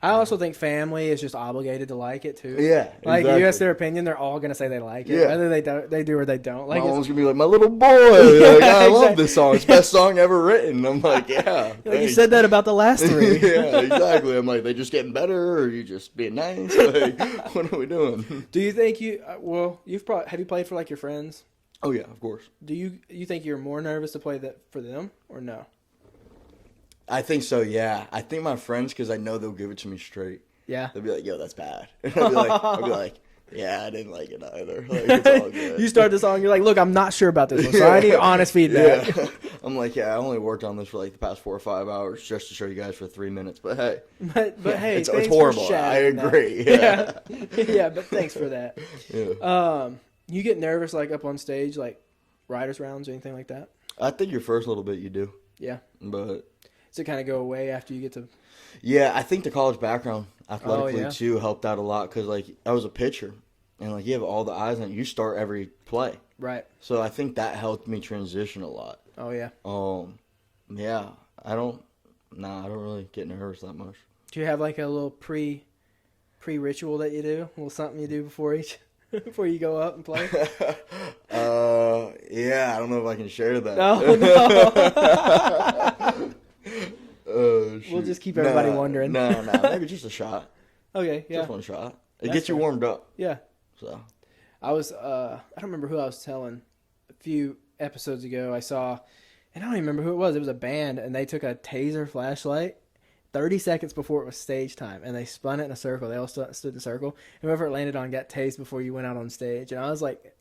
I also think family is just obligated to like it too. Yeah, Like exactly. you ask their opinion, they're all gonna say they like it, Yeah. whether they do or they don't. Like My it's, mom's gonna be like, "My little boy, like, I love Exactly. this song. It's the best song ever written." I'm like, "Yeah." like you thanks." said that about the last three. Yeah, exactly. I'm like, they just getting better, or you just being nice? Like, what are we doing? Do you think have you played for like your friends? Oh yeah, of course. Do you think you're more nervous to play that for them or no? I think so. Yeah, I think my friends, because I know they'll give it to me straight. Yeah. They'll be like, "Yo, that's bad." And I'll be like, "Yeah, I didn't like it either." Like, it's all good. You start the song, you're like, look, I'm not sure about this one, so I need honest feedback. Yeah. I'm like, yeah, I only worked on this for like the past 4 or 5 hours just to show you guys for 3 minutes. But hey, But hey, it's thanks horrible. For I sharing agree. that. Yeah. Yeah, but thanks for that. Yeah. You get nervous like up on stage, like writers rounds or anything like that? I think your first little bit you do, Yeah. but Does it kind of go away after you get to? yeah, I think the college background athletically yeah. too helped out a lot because like I was a pitcher and like you have all the eyes on you. You start every play, Right. so I think that helped me transition a lot. Oh yeah. Yeah, I don't really get nervous that much. Do you have like a little pre ritual that you do? A little something you do before before you go up and play? Yeah, I don't know if I can share that. No. We'll just keep everybody wondering. No, maybe just a shot. Okay. Yeah. Just one shot. It That's gets you fair. warmed up. Yeah. So I was I don't remember who I was telling a few episodes ago. I saw, and I don't even remember who it was. It was a band, and they took a taser flashlight 30 seconds before it was stage time, and they spun it in a circle. They all stood in a circle. Whoever it landed on got tased before you went out on stage. And I was like,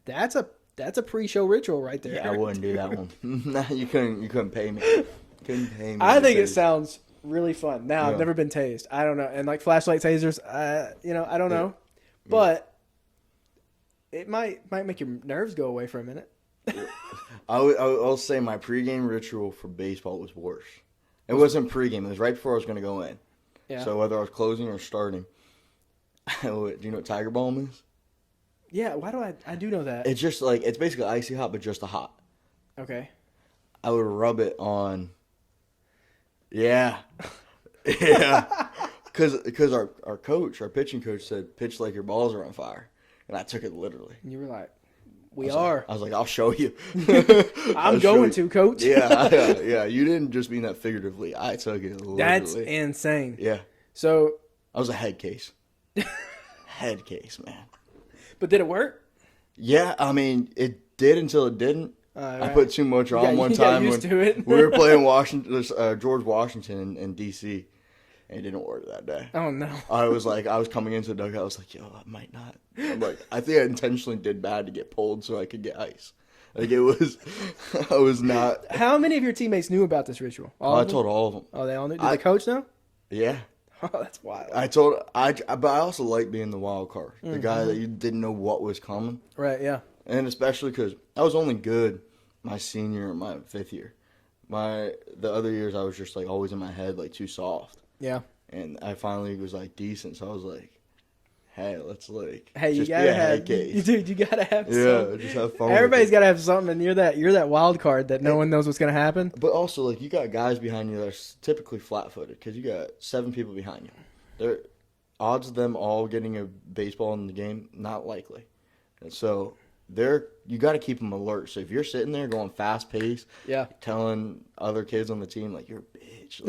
that's a pre-show ritual right there. yeah, I wouldn't do that one. Nah, you couldn't pay me. Couldn't pay me. I to think it taste. sounds really fun. Now I've Yeah. never been tased. I don't know, and like flashlight tasers, I don't know, but it might make your nerves go away for a minute. I'll say my pregame ritual for baseball was worse. It wasn't pregame. It was right before I was going to go in. Yeah. So whether I was closing or starting, do you know what Tiger Balm is? Yeah, why do I do know that. It's just like, it's basically icy hot, but just a hot. Okay. I would rub it on. Yeah. Yeah. Because our coach, our pitching coach said, pitch like your balls are on fire. And I took it literally. You were like, we are. I was like, I'll show you. I'm going to, coach. Yeah. You didn't just mean that figuratively. I took it literally. That's insane. Yeah. So. I was a head case. Head case, man. But did it work? Yeah, I mean, it did until it didn't. Right. I put too much on one time when we were playing George Washington in D.C., and it didn't work that day. Oh, no. I was coming into the dugout. I was like, yo, I might not. I'm like, I think I intentionally did bad to get pulled so I could get ice. Like, it was, I was not. How many of your teammates knew about this ritual? I told all of them. Oh, they all knew? Did the coach know? Yeah. Oh, that's wild. But I also like being the wild card. The guy that you didn't know what was coming. Right, yeah. And especially because I was only good my senior and my 5th year. The other years I was just like always in my head, like too soft. Yeah. And I finally was like decent, so I was like, hey, let's like you gotta have dude, you gotta have something. Just have fun. Everybody's gotta have something, and you're that wild card that no one knows what's gonna happen. But also, like, you got guys behind you that are typically flat footed because you got 7 people behind you. They're odds of them all getting a baseball in the game, not likely. And so you got to keep them alert. So if you're sitting there going fast paced, telling other kids on the team like you're a bitch,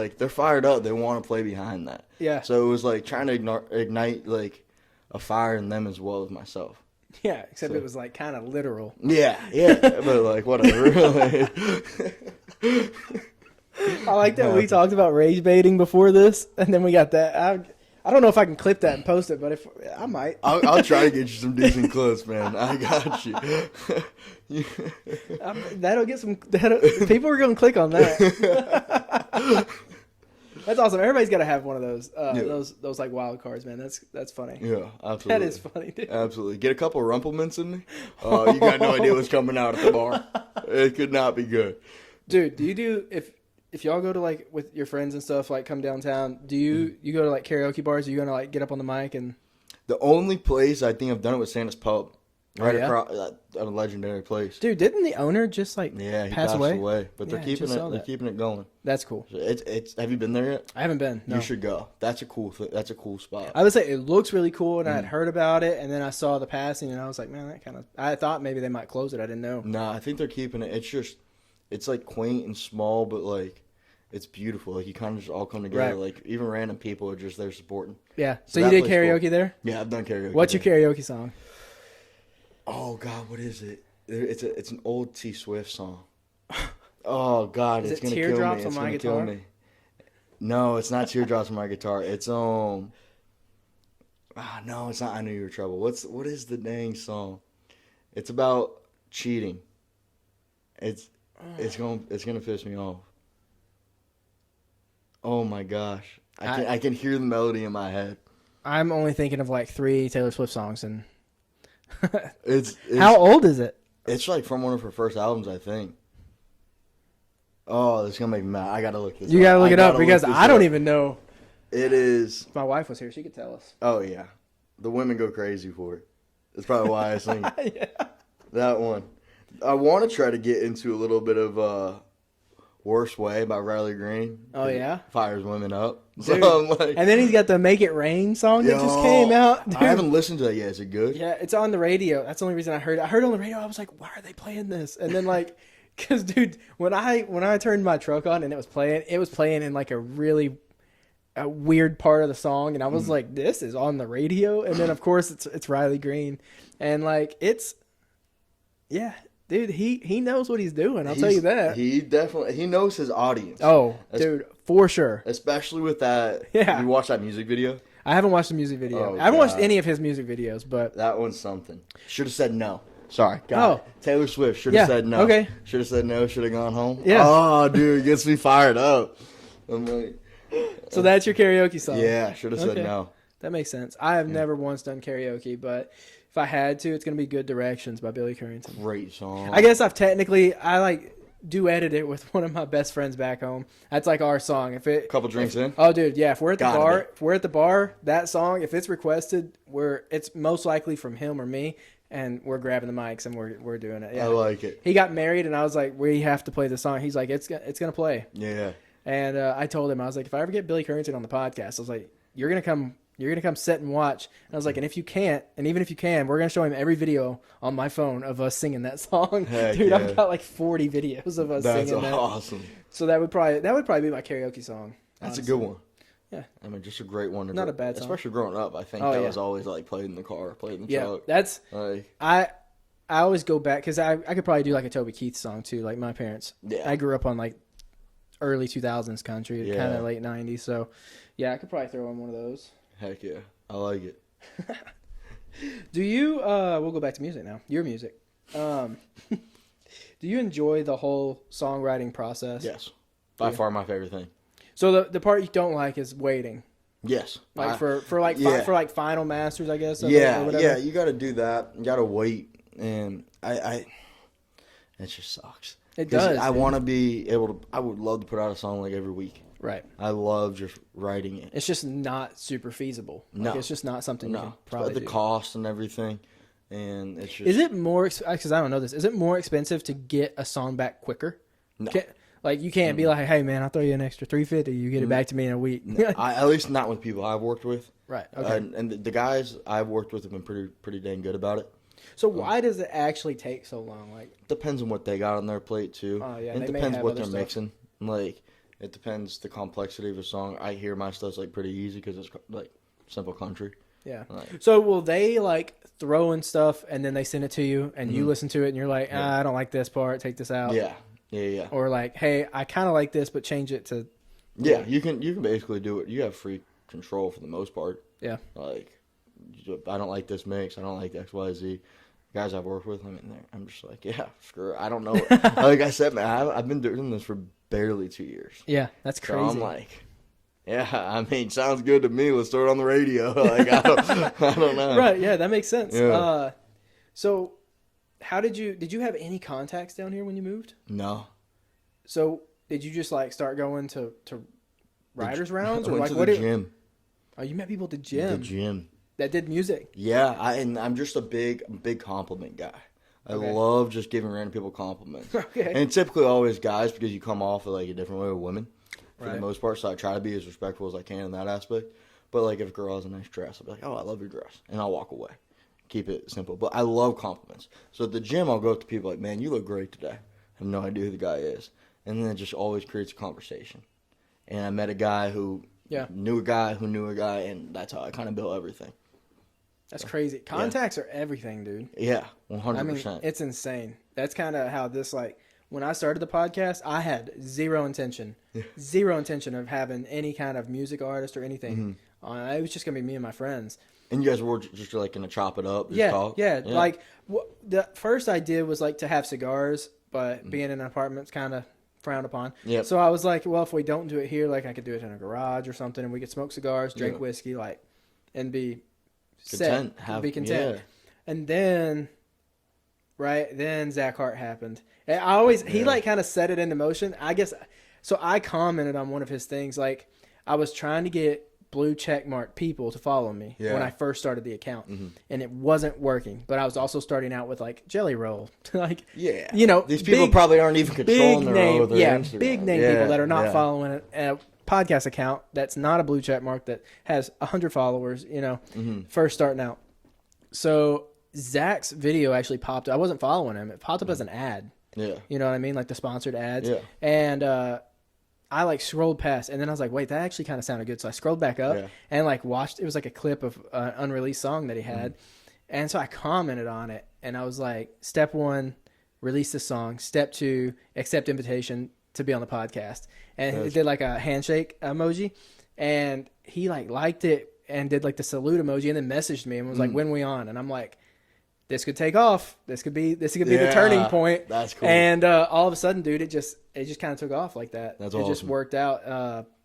like they're fired up. They want to play behind that. Yeah. So it was like trying to ignite like a fire in them as well as myself. Yeah, except it was like kind of literal. Yeah, but like whatever. I like that we talked about rage baiting before this, and then we got that. I don't know if I can clip that and post it, but if I might. I'll try to get you some decent clips, man. I got you. That'll get some. People are going to click on that. That's awesome. Everybody's got to have one of those. Those like wild cards, man. That's funny. Yeah, absolutely. That is funny, dude. Absolutely. Get a couple of Rumplemints in me. You got no idea what's coming out at the bar. It could not be good. Dude, do you do if y'all go to like with your friends and stuff, like come downtown, do you go to like karaoke bars? Are you gonna like get up on the mic and? The only place I think I've done it was Santa's Pub, across a legendary place. Dude, didn't the owner just like he pass passed away? But they're keeping it. They're keeping it going. That's cool. So it's. Have you been there yet? I haven't been. No. You should go. That's a cool. That's a cool spot. I would say it looks really cool, and I had heard about it, and then I saw the passing, and I was like, man, that kind of. I thought maybe they might close it. I didn't know. Nah, I think they're keeping it. It's like quaint and small, but like. It's beautiful. Like, you kind of just all come together. Right. Like, even random people are just there supporting. Yeah. So you did karaoke there? Yeah, I've done karaoke. What's your karaoke song? Oh, God, what is it? It's an old T Swift song. Oh, God, it's going to kill me. Teardrops It's on My going to Guitar? kill me. No, it's not Teardrops on My Guitar. It's, no, it's not I Knew You Were Trouble. What is the dang song? It's about cheating. It's going to piss me off. Oh my gosh, I can hear the melody in my head. I'm only thinking of like 3 Taylor Swift songs, and it's how old is it? It's like from one of her first albums, I think. Oh, this is gonna make me mad. I gotta look this. You gotta look it up because I don't even know. It is. If my wife was here, she could tell us. Oh yeah, the women go crazy for it. That's probably why I sing that one. I want to try to get into a little bit of Worst Way by Riley Green. Oh, yeah? Fires women up. Dude. So I'm like, and then he's got the Make It Rain song that just came out. Dude. I haven't listened to that yet. Is it good? Yeah, it's on the radio. That's the only reason I heard it. I heard it on the radio. I was like, why are they playing this? And then like, because dude, when I turned my truck on and it was playing in like a weird part of the song, and I was like, this is on the radio. And then of course it's Riley Green, and like dude, he knows what he's doing. I'll tell you that. He knows his audience. Oh, dude, for sure. Especially with that. Yeah. You watch that music video? I haven't watched the music video. Oh, I haven't watched any of his music videos, but that one's something. Should have said no. Sorry. Taylor Swift should have said no. Okay. Should have said no. Should have gone home. Yeah. Oh, dude, it gets me fired up. I'm like. So that's your karaoke song. Yeah, should have said no. That makes sense. I have never once done karaoke, but if I had to, it's going to be Good Directions by Billy Currington. Great song. I guess I duetted it with one of my best friends back home. That's like our song. Couple drinks in. Oh, dude, yeah. If we're at the Gotta bar, that song, if it's requested, it's most likely from him or me, and we're grabbing the mics and we're doing it. Yeah. I like it. He got married, and I was like, we have to play the song. He's like, it's gonna play. Yeah. And I told him, I was like, if I ever get Billy Currington on the podcast, I was like, you're gonna come sit and watch. And I was like, and if you can't, and even if you can, we're gonna show him every video on my phone of us singing that song. Heck Dude, yeah. I've got like 40 videos of us That's singing that. awesome. So that would probably be my karaoke song. That's honestly. a good one. Yeah. I mean, just a great one. Not a bad song. Especially growing up. I think Oh, that yeah. was always like played in the car, played in the Yeah, truck. that's Like, I always go back because I could probably do like a Toby Keith song too. Like my parents, Yeah. I grew up on like early 2000s country, Yeah. kind of late 90s. So yeah, I could probably throw in one of those. heck yeah. I like it. Do you? We'll go back to music now. Your music. Do you enjoy the whole songwriting process? Yes. By Yeah. far my favorite thing. So the part you don't like is waiting, Yes. like for yeah. for like final masters, I guess. Of it Yeah, or whatever? yeah, you got to do that. You got to wait, and it just sucks. It 'Cause does. I dude. want to be able to. I would love to put out a song like every week. Right. I love just writing it. It's just not super feasible. Like, No. it's just not something you can No, probably the do. cost and everything, and it's just. Is it more? Because I don't know this. Is it more expensive to get a song back quicker? No. Like you can't be like, hey man, I'll throw you an extra $350. You get it back to me in a week. At least not with people I've worked with. Right. Okay. And the guys I've worked with have been pretty dang good about it. So why does it actually take so long? Like, Depends on what they got on their plate too. Oh, yeah, And they it may depends have what other they're stuff. mixing. Like it depends the complexity of a song. I hear my stuff's like pretty easy because it's like simple country. yeah. Like, So will they like throw in stuff and then they send it to you and you listen to it and you're like, I don't like this part. Take this out. yeah. Or like, hey, I kind of like this, but change it to. Yeah, you can basically do it. You have free control for the most part. Yeah. Like, I don't like this mix. I don't like X, Y, Z. Guys I've worked with, I'm just like, yeah, screw it. I don't know. Like I said, man, I've been doing this for barely 2 years. Yeah, that's So crazy. I'm like, yeah, I mean, sounds good to me. Let's throw it on the radio. Like, I don't know. Right. Yeah, that makes sense. Yeah. So how did you have any contacts down here when you moved? No. So did you just like start going to writers rounds I or went like to what? the gym. Oh, you met people at the The gym gym. that did music. Yeah, and I'm just a big compliment guy. I Okay. love just giving random people compliments. Okay. And typically always guys because you come off of like a different way with women for Right. the most part. So I try to be as respectful as I can in that aspect. But like if a girl has a nice dress, I'll be like, oh, I love your dress. And I'll walk away. Keep it simple. But I love compliments. So at the gym, I'll go up to people like, man, you look great today. I have no idea who the guy is. And then it just always creates a conversation. And I met a guy who knew a guy who knew a guy. And that's how I kind of built everything. That's crazy. Contacts are everything, dude. Yeah, 100%. I mean, it's insane. That's kind of how this, like, when I started the podcast, I had zero intention of having any kind of music artist or anything. It was just going to be me and my friends. And you guys were just like going to chop it up? Just Yeah, talk? yeah. Like, the first idea was, like, to have cigars, but being in an apartment's kind of frowned upon. Yep. So I was like, well, if we don't do it here, like, I could do it in a garage or something, and we could smoke cigars, drink whiskey, like, and be Content. be content. Yeah. And then, then Zach Hart happened. And I always, he like kind of set it into motion. I guess, so I commented on one of his things. Like, I was trying to get blue check mark people to follow me when I first started the account. And it wasn't working. But I was also starting out with like Jelly Roll. Like, Yeah. you know, These people probably aren't even controlling their Instagram. big name people that are not following a podcast account that's not a blue check mark that has 100 followers, you know, first starting out. So Zach's video actually popped up. I wasn't following him. It popped up as an ad. Yeah. You know what I mean? Like the sponsored ads. Yeah. And I like scrolled past and then I was like, wait, that actually kind of sounded good. So I scrolled back up and like watched, it was like a clip of an unreleased song that he had. And so I commented on it and I was like, step 1, release the song. Step 2, accept invitation to be on the podcast. And it did like a handshake emoji and he like liked it and did like the salute emoji and then messaged me and was like, when we on? And I'm like, this could take off. This could be the turning point. That's cool. And all of a sudden, dude, it just kind of took off like that. That's it awesome. just worked out.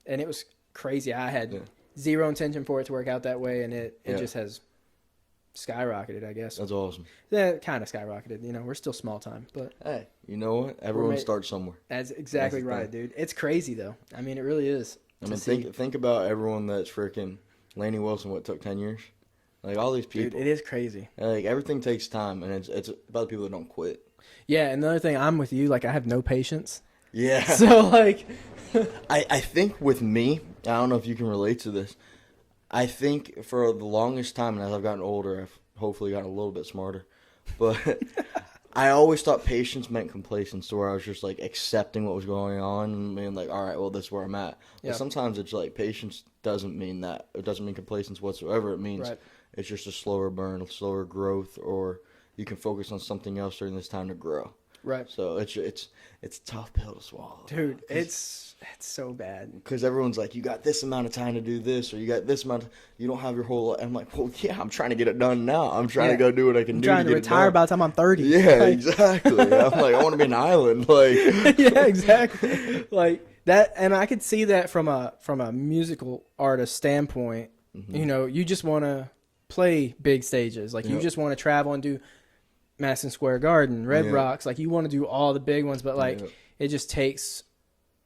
And it was crazy. I had zero intention for it to work out that way. And it just has skyrocketed, I guess. That's awesome. Yeah, kind of skyrocketed. We're still small time, but Hey, you know what? Everyone starts somewhere. That's exactly right, dude. It's crazy though. I mean, it really is. I mean, think about everyone that's freaking Laney Wilson. What took 10 years? Like all these people. Dude, it is crazy. Like everything takes time, and it's about the people that don't quit. Yeah, and another thing, I'm with you. Like I have no patience. Yeah. So like, I think with me, I don't know if you can relate to this. I think for the longest time, and as I've gotten older, I've hopefully gotten a little bit smarter. But I always thought patience meant complacency, to where I was just like accepting what was going on and being like, all right, well, this is where I'm at. Yeah. But sometimes it's like patience doesn't mean that. It doesn't mean complacency whatsoever. It means it's just a slower burn, a slower growth, or you can focus on something else during this time to grow. Right. So it's a tough pill to swallow. Dude, it's so bad. Because everyone's like, you got this amount of time to do this, or you got this amount you don't have your whole life. I'm like, well, yeah, I'm trying to get it done now. I'm trying to go do what I can do. I'm trying to retire by the time I'm 30. Yeah, exactly. I'm like, I want to be an island. Like, yeah, exactly. Like that, and I could see that from a musical artist standpoint. Mm-hmm. You just want to play big stages. Like you just want to travel and do Madison Square Garden, Red Rocks. Like you want to do all the big ones, but like it just takes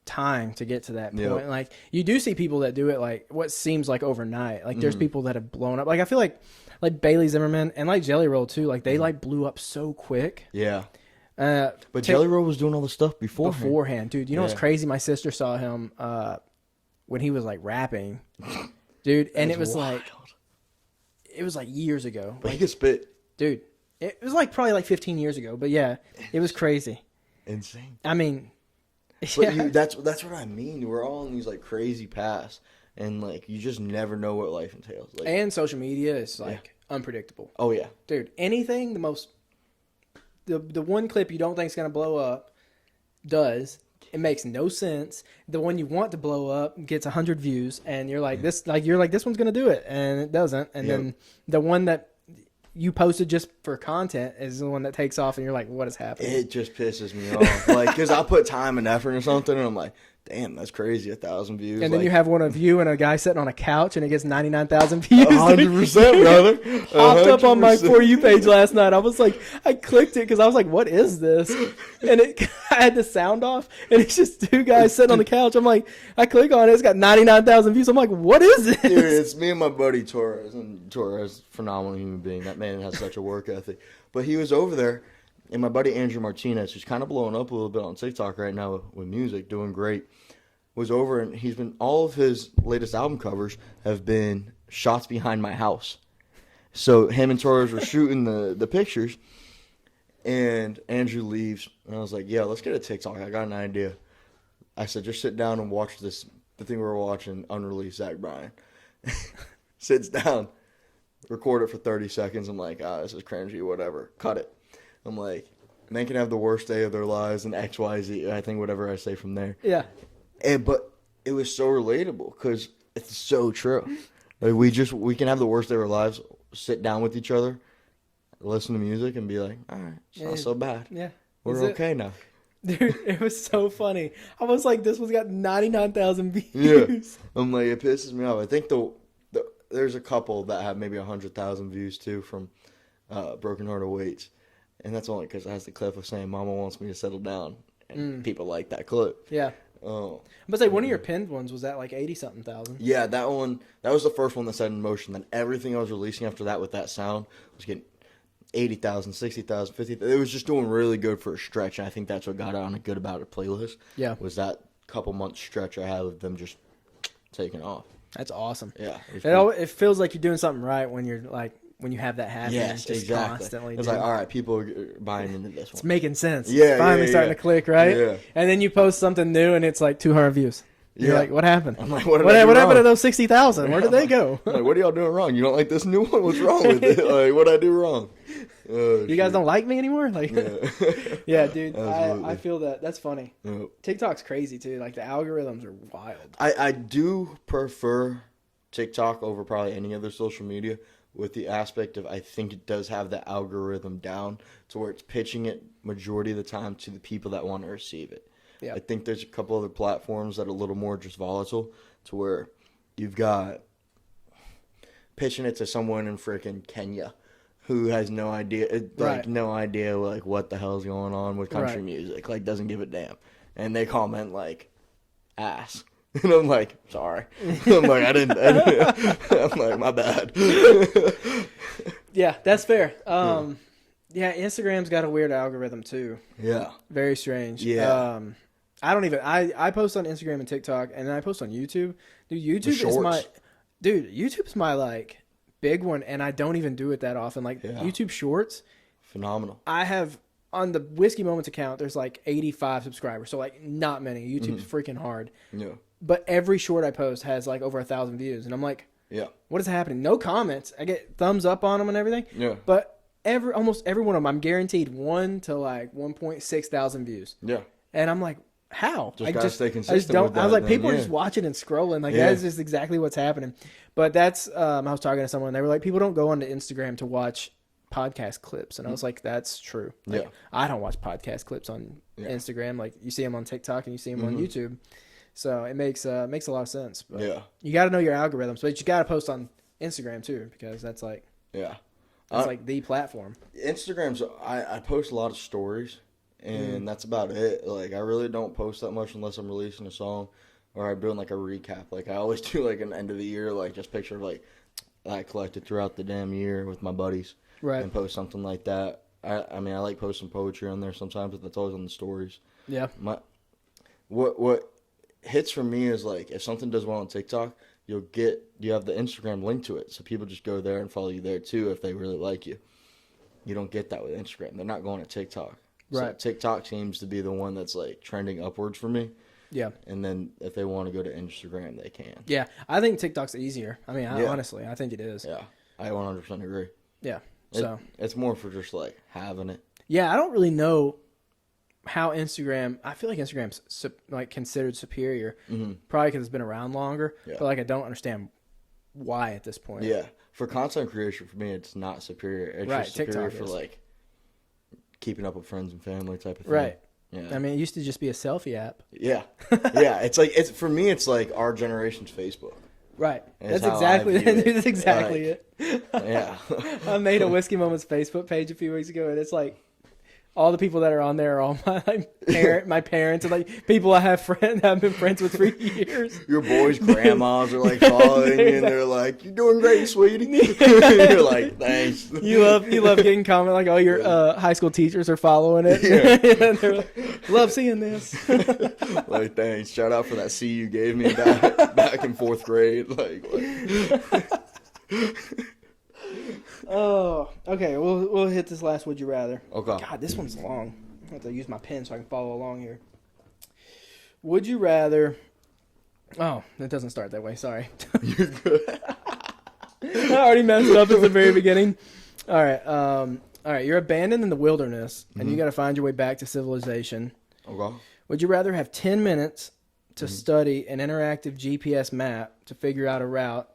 time to get to that point. Like you do see people that do it like what seems like overnight. Like there's people that have blown up. Like I feel like Bailey Zimmerman and like Jelly Roll too. Like they like blew up so quick. Yeah. But Jelly Roll was doing all the stuff beforehand. Dude. You know what's crazy? My sister saw him when he was like rapping, dude, and it was wild. It was like years ago. But he could spit, dude. It was like probably like 15 years ago, but yeah, it was crazy. Insane. I mean, but that's what I mean. We're all in these like crazy paths, and like you just never know what life entails. Like, and social media is like unpredictable. Oh yeah, dude. Anything the one clip you don't think is gonna blow up does. It makes no sense. The one you want to blow up gets 100 views, and you're like this one's gonna do it, and it doesn't. And then the one that you posted just for content is the one that takes off, and you're like, what is happening? It just pisses me off. Like, because I'll put time and effort or something, and I'm like, damn, that's crazy, 1,000 views. And then you have one of you and a guy sitting on a couch, and it gets 99,000 views. 100%, brother. Popped up on my For You page last night. I was like, I clicked it because I was like, what is this? And I had the sound off, and it's just two guys sitting on the couch. I'm like, I click on it, it's got 99,000 views. I'm like, what is this? Dude, it's me and my buddy Torres, and Torres, phenomenal human being. That man has such a work ethic. But he was over there, and my buddy Andrew Martinez, who's kind of blowing up a little bit on TikTok right now with music, doing great, was over, and he's been, all of his latest album covers have been shots behind my house. So him and Torres were shooting the pictures, and Andrew leaves, and I was like, yeah, let's get a TikTok. I got an idea. I said, just sit down and watch the thing we were watching, unreleased Zach Bryan. Sits down, record it for 30 seconds. I'm like, this is cringy, whatever. Cut it. I'm like, men can have the worst day of their lives and XYZ. I think whatever I say from there. Yeah. But it was so relatable because it's so true. Like we can have the worst day of our lives, sit down with each other, listen to music, and be like, all right, it's not so bad. Yeah. We're okay now. Dude, it was so funny. I was like, this one's got 99,000 views. Yeah. I'm like, it pisses me off. I think there's a couple that have maybe 100,000 views too from Broken Heart Awaits. And that's only because it has the clip of saying Mama wants me to settle down. And people like that clip. Yeah. Oh. But say one of your pinned ones was that like 80-something thousand. Yeah, that was the first one that set in motion. Then everything I was releasing after that with that sound was getting 80,000, 60,000, 50,000. It was just doing really good for a stretch. And I think that's what got it on a Good About It playlist. Yeah. Was that couple months stretch I had of them just taking off. That's awesome. Yeah. It feels like you're doing something right when you're like, when you have that happen. Yes, just exactly. Constantly. It's like, all right, people are buying into this one. It's making sense. Yeah, it's finally starting to click, right? Yeah. And then you post something new and it's like 200 views. You're like, what happened? I'm like, what happened to those 60,000? Where did they go? I'm like, what are y'all doing wrong? You don't like this new one? What's wrong with it? Like, what'd I do wrong? You guys don't like me anymore? Like, yeah, dude. I feel that. That's funny. Yep. TikTok's crazy too. Like the algorithms are wild. I do prefer TikTok over probably any other social media, with the aspect of I think it does have the algorithm down to where it's pitching it majority of the time to the people that want to receive it. Yeah. I think there's a couple other platforms that are a little more just volatile, to where you've got pitching it to someone in freaking Kenya who has no idea, Right. no idea like what the hell's going on with country Right. music, like doesn't give a damn, and they comment like ass, and I'm like, sorry, I'm like I didn't I'm like my bad. Yeah, that's fair. Yeah, Instagram's got a weird algorithm too. Yeah, Very strange. Yeah. I don't even. I post on Instagram and TikTok, and then I post on YouTube. Dude, YouTube's my like big one, and I don't even do it that often. Like YouTube Shorts, phenomenal. I have on the Whiskey Moments account. There's like 85 subscribers, so like not many. YouTube's freaking hard. Yeah, But every short I post has like over 1,000 views, and I'm like, yeah, what is happening? No comments. I get thumbs up on them and everything. Yeah, But almost every one of them, I'm guaranteed 1 to like 1.6 thousand views. yeah. And I'm like, how? Just gotta stay consistent with I was that, like, people are yeah. just watching and scrolling. Like Yeah. that is just exactly what's happening. But that's I was talking to someone. They were like, people don't go onto Instagram to watch podcast clips, and I was like, that's true. Like, Yeah. I don't watch podcast clips on Instagram. Like you see them on TikTok and you see them on YouTube. So it makes a lot of sense. But Yeah. you got to know your algorithms, but you got to post on Instagram too, because that's like like the platform. Instagram's I post a lot of stories, and that's about it. Like I really don't post that much unless I'm releasing a song or I'm doing like a recap. Like I always do like an end of the year, like just picture of like I collected throughout the damn year with my buddies, Right. and post something like that. I mean I like posting poetry on there sometimes, but that's always on the stories. Yeah. What hits for me is like if something does well on TikTok, you have the Instagram link to it, so people just go there and follow you there too if they really like you. You don't get that with Instagram. They're not going to TikTok. Right. So TikTok seems to be the one that's like trending upwards for me. Yeah. And then if they want to go to Instagram, they can. Yeah. I think TikTok's easier. I mean, Yeah. honestly, I think it is. Yeah, I 100% agree. Yeah. So It's more for just like having it. yeah, I don't really know how Instagram. I feel like Instagram's like considered superior, probably because it's been around longer. Yeah. But like, I don't understand why at this point. Yeah, for content creation, for me, it's not superior. It's Right, just superior TikTok for is. like keeping up with friends and family type of thing. Right. Yeah. I mean, it used to just be a selfie app. Yeah, yeah. It's for me. It's like our generation's Facebook. Right. That's That's how exactly I view it. that's exactly it. Yeah, I made a Whiskey Moments Facebook page a few weeks ago, and it's like all the people that are on there are all my parents and like people I've been friends with for years. your boys' grandmas are like following you, and they're like, "You're doing great, sweetie." You're like, "Thanks." You love getting comment like all your high school teachers are following it. Yeah. And they're like, love seeing this. Like, thanks. Shout out for that C you gave me back in 4th grade. Like, Oh, okay. We'll hit this last would you rather. Okay. God, this one's long. I have to use my pen so I can follow along here. Would you rather? Oh, it doesn't start that way. Sorry. You're good. I already messed it up at the very beginning. All right. All right. You're abandoned in the wilderness, and you got to find your way back to civilization. Okay. Would you rather have 10 minutes to study an interactive GPS map to figure out a route,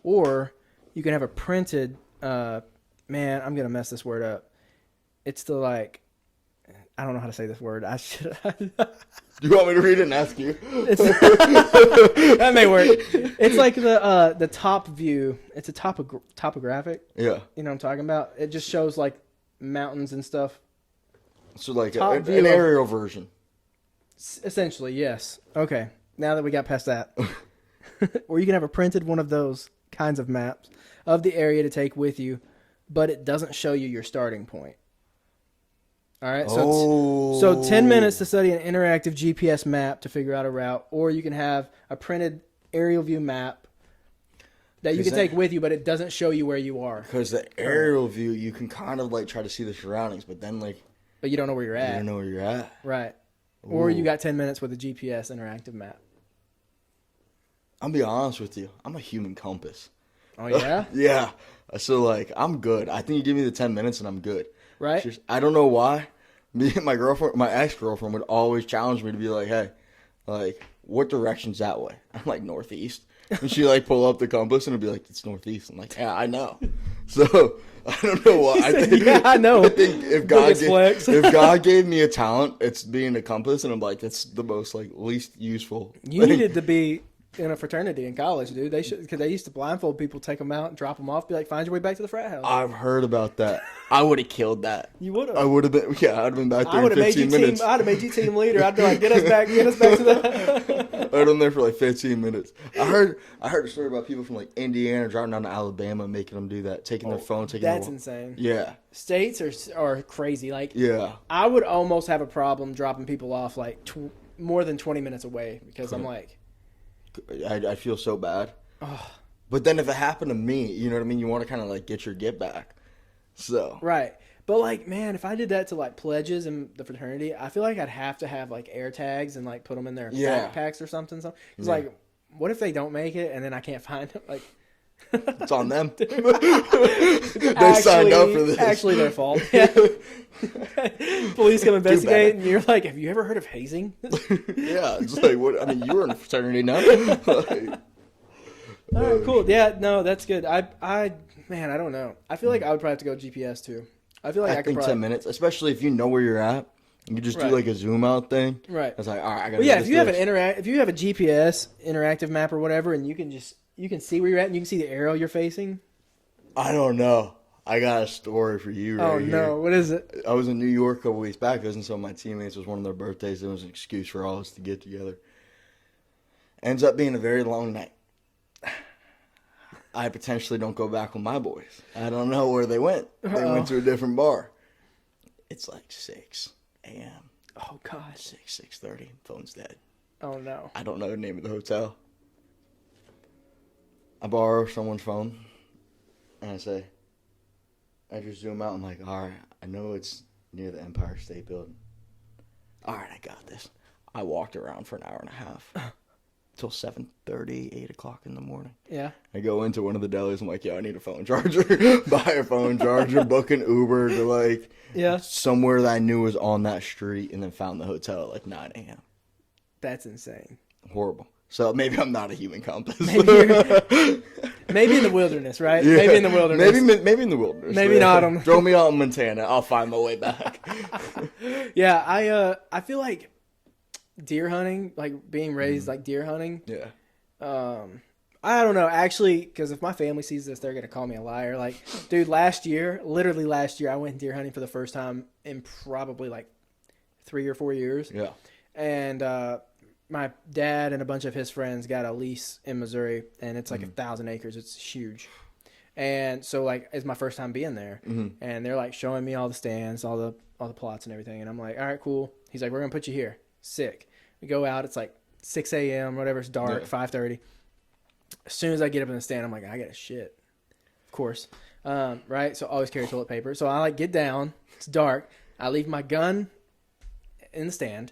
or you can have a printed, man, I'm going to mess this word up. It's the like, I don't know how to say this word. I should. Do you want me to read it and ask you? That may work. It's like the top view. It's a topographic. Yeah. You know what I'm talking about? It just shows like mountains and stuff. So like Top an view of- aerial version. Essentially, yes. Okay. Now that we got past that. Or you can have a printed one of those kinds of maps of the area to take with you, but it doesn't show you your starting point. All right. So 10 minutes to study an interactive GPS map to figure out a route, or you can have a printed aerial view map that you can take with you, but it doesn't show you where you are. Because the aerial view, you can kind of like try to see the surroundings, but then like But you don't know where you're you at. don't know where you're at. Right. Or you Ooh. got 10 minutes with a GPS interactive map. I'll be honest with you. I'm a human compass. Oh, yeah? Yeah. So like I'm good. I think you give me the 10 minutes and I'm good. Right? It's just, I don't know why. Me and my ex-girlfriend would always challenge me to be like, hey, like, what direction's that way? I'm like, northeast. And she like pull up the compass and it'd be like, it's northeast. I'm like, yeah, I know. So I don't know why. I think, yeah, I know. I think if God gave me a talent, it's being a compass, and I'm like, it's the most like least useful. You needed to be in a fraternity in college, dude. They should, because they used to blindfold people, take them out, and drop them off, be like, find your way back to the frat house. I've heard about that. I would have killed that. You would have. I would have been. Yeah, I'd have been back there in 15 minutes. I'd have made you team leader. I'd be like, get us back to the. I'd been there for like 15 minutes. I heard a story about people from like Indiana driving down to Alabama, making them do that, taking their phone, taking. That's insane. Yeah. States are crazy. Like, yeah, I would almost have a problem dropping people off like more than 20 minutes away because I'm like, I feel so bad. But then if it happened to me, you know what I mean? You want to kind of like get your get back. So. Right. But like, man, if I did that to like pledges in the fraternity, I feel like I'd have to have like air tags and like put them in their backpacks or something. It's like, what if they don't make it and then I can't find them? Like, it's on them. They signed up for this. Actually, their fault. Yeah. Police come investigate, and you're like, "Have you ever heard of hazing?" Yeah, it's like, what? I mean, you were in a fraternity now. Like, all right, cool. Yeah, no, that's good. Man, I don't know. I feel like I would probably have to go GPS too. I feel like I could think probably 10 minutes, especially if you know where you're at. You could just do like a zoom out thing. Right. It's like, all right, I got to do this. If you have a GPS interactive map or whatever, and you can see where you're at and you can see the arrow you're facing. I don't know. I got a story for you right here. Oh, no. What is it? I was in New York a couple weeks back visiting some of my teammates. It was one of their birthdays. It was an excuse for all of us to get together. Ends up being a very long night. I potentially don't go back with my boys. I don't know where they went. They went to a different bar. It's like 6 a.m. Oh, God. 6:30. Phone's dead. Oh, no. I don't know the name of the hotel. I borrow someone's phone, and I just zoom out. I'm like, all right, I know it's near the Empire State Building. All right, I got this. I walked around for an hour and a half till 7:30, 8 o'clock in the morning. Yeah. I go into one of the delis. I'm like, yo, I need a phone charger. Buy a phone charger, book an Uber to like somewhere that I knew was on that street, and then found the hotel at like 9 a.m. That's insane. Horrible. So maybe I'm not a human compass. Maybe in the wilderness, right? Yeah. Maybe in the wilderness. Maybe in the wilderness. Maybe not. Throw me out in Montana. I'll find my way back. Yeah, I feel like deer hunting, like being raised like deer hunting. Yeah. I don't know, actually, because if my family sees this, they're gonna call me a liar. Like, dude, literally last year, I went deer hunting for the first time in probably like 3 or 4 years. Yeah. And my dad and a bunch of his friends got a lease in Missouri, and it's like 1,000 acres. It's huge. And so, like, it's my first time being there. And they're, like, showing me all the stands, all the plots and everything. And I'm like, all right, cool. He's like, we're going to put you here. Sick. We go out. It's, like, 6 a.m., whatever. It's dark, 5:30. As soon as I get up in the stand, I'm like, I got to shit. Of course. Right? So, always carry toilet paper. So, I, like, get down. It's dark. I leave my gun in the stand.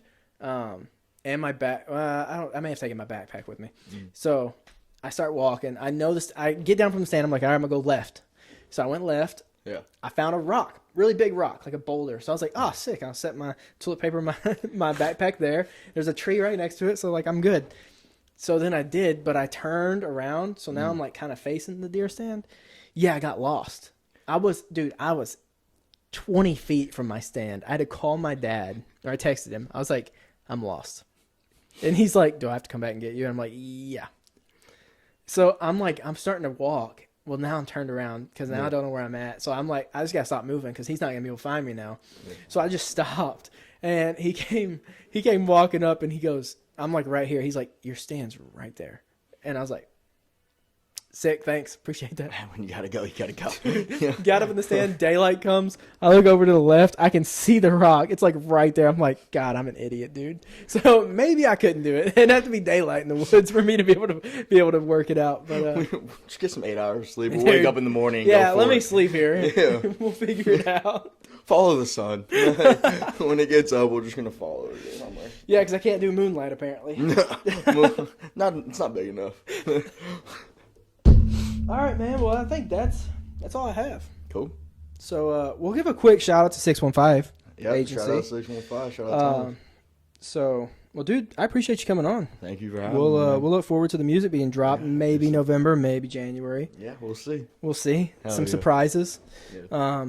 And my back, I may have taken my backpack with me. So I start walking. I know this. I get down from the stand. I'm like, all right, I'm gonna go left. So I went left. Yeah. I found a rock, really big rock, like a boulder. So I was like, oh, sick. I'll set my toilet paper in my backpack there. There's a tree right next to it, so like I'm good. So then I did, but I turned around. So now I'm like kind of facing the deer stand. Yeah, I got lost. I was 20 feet from my stand. I had to call my dad, or I texted him. I was like, I'm lost. And he's like, do I have to come back and get you? And I'm like, yeah. So I'm like, I'm starting to walk. Well, now I'm turned around because now I don't know where I'm at. So I'm like, I just got to stop moving because he's not going to be able to find me now. Yeah. So I just stopped. And he came walking up and he goes, I'm like right here. He's like, your stand's right there. And I was like, sick, thanks. Appreciate that. Man, when you got to go, you got to go. Got up in the stand. Daylight comes. I look over to the left. I can see the rock. It's like right there. I'm like, God, I'm an idiot, dude. So maybe I couldn't do it. It'd have to be daylight in the woods for me to be able to work it out. But just get some 8 hours of sleep. We'll wake up in the morning. And yeah, go for let me it. sleep here. Yeah. We'll figure it out. Follow the sun. When it gets up, we're just gonna follow it somewhere. Yeah, because I can't do moonlight apparently. Well, it's not big enough. All right, man. Well, I think that's all I have. Cool. So we'll give a quick shout out to 615 agency. Shout out 615. Shout out Tom. So, well, dude, I appreciate you coming on. Thank you for having me. We'll look forward to the music being dropped. Maybe November, maybe January. Yeah, we'll see. We'll see. Hell Some yeah. surprises. Yeah.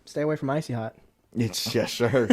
Stay away from Icy Hot. Yes, sir.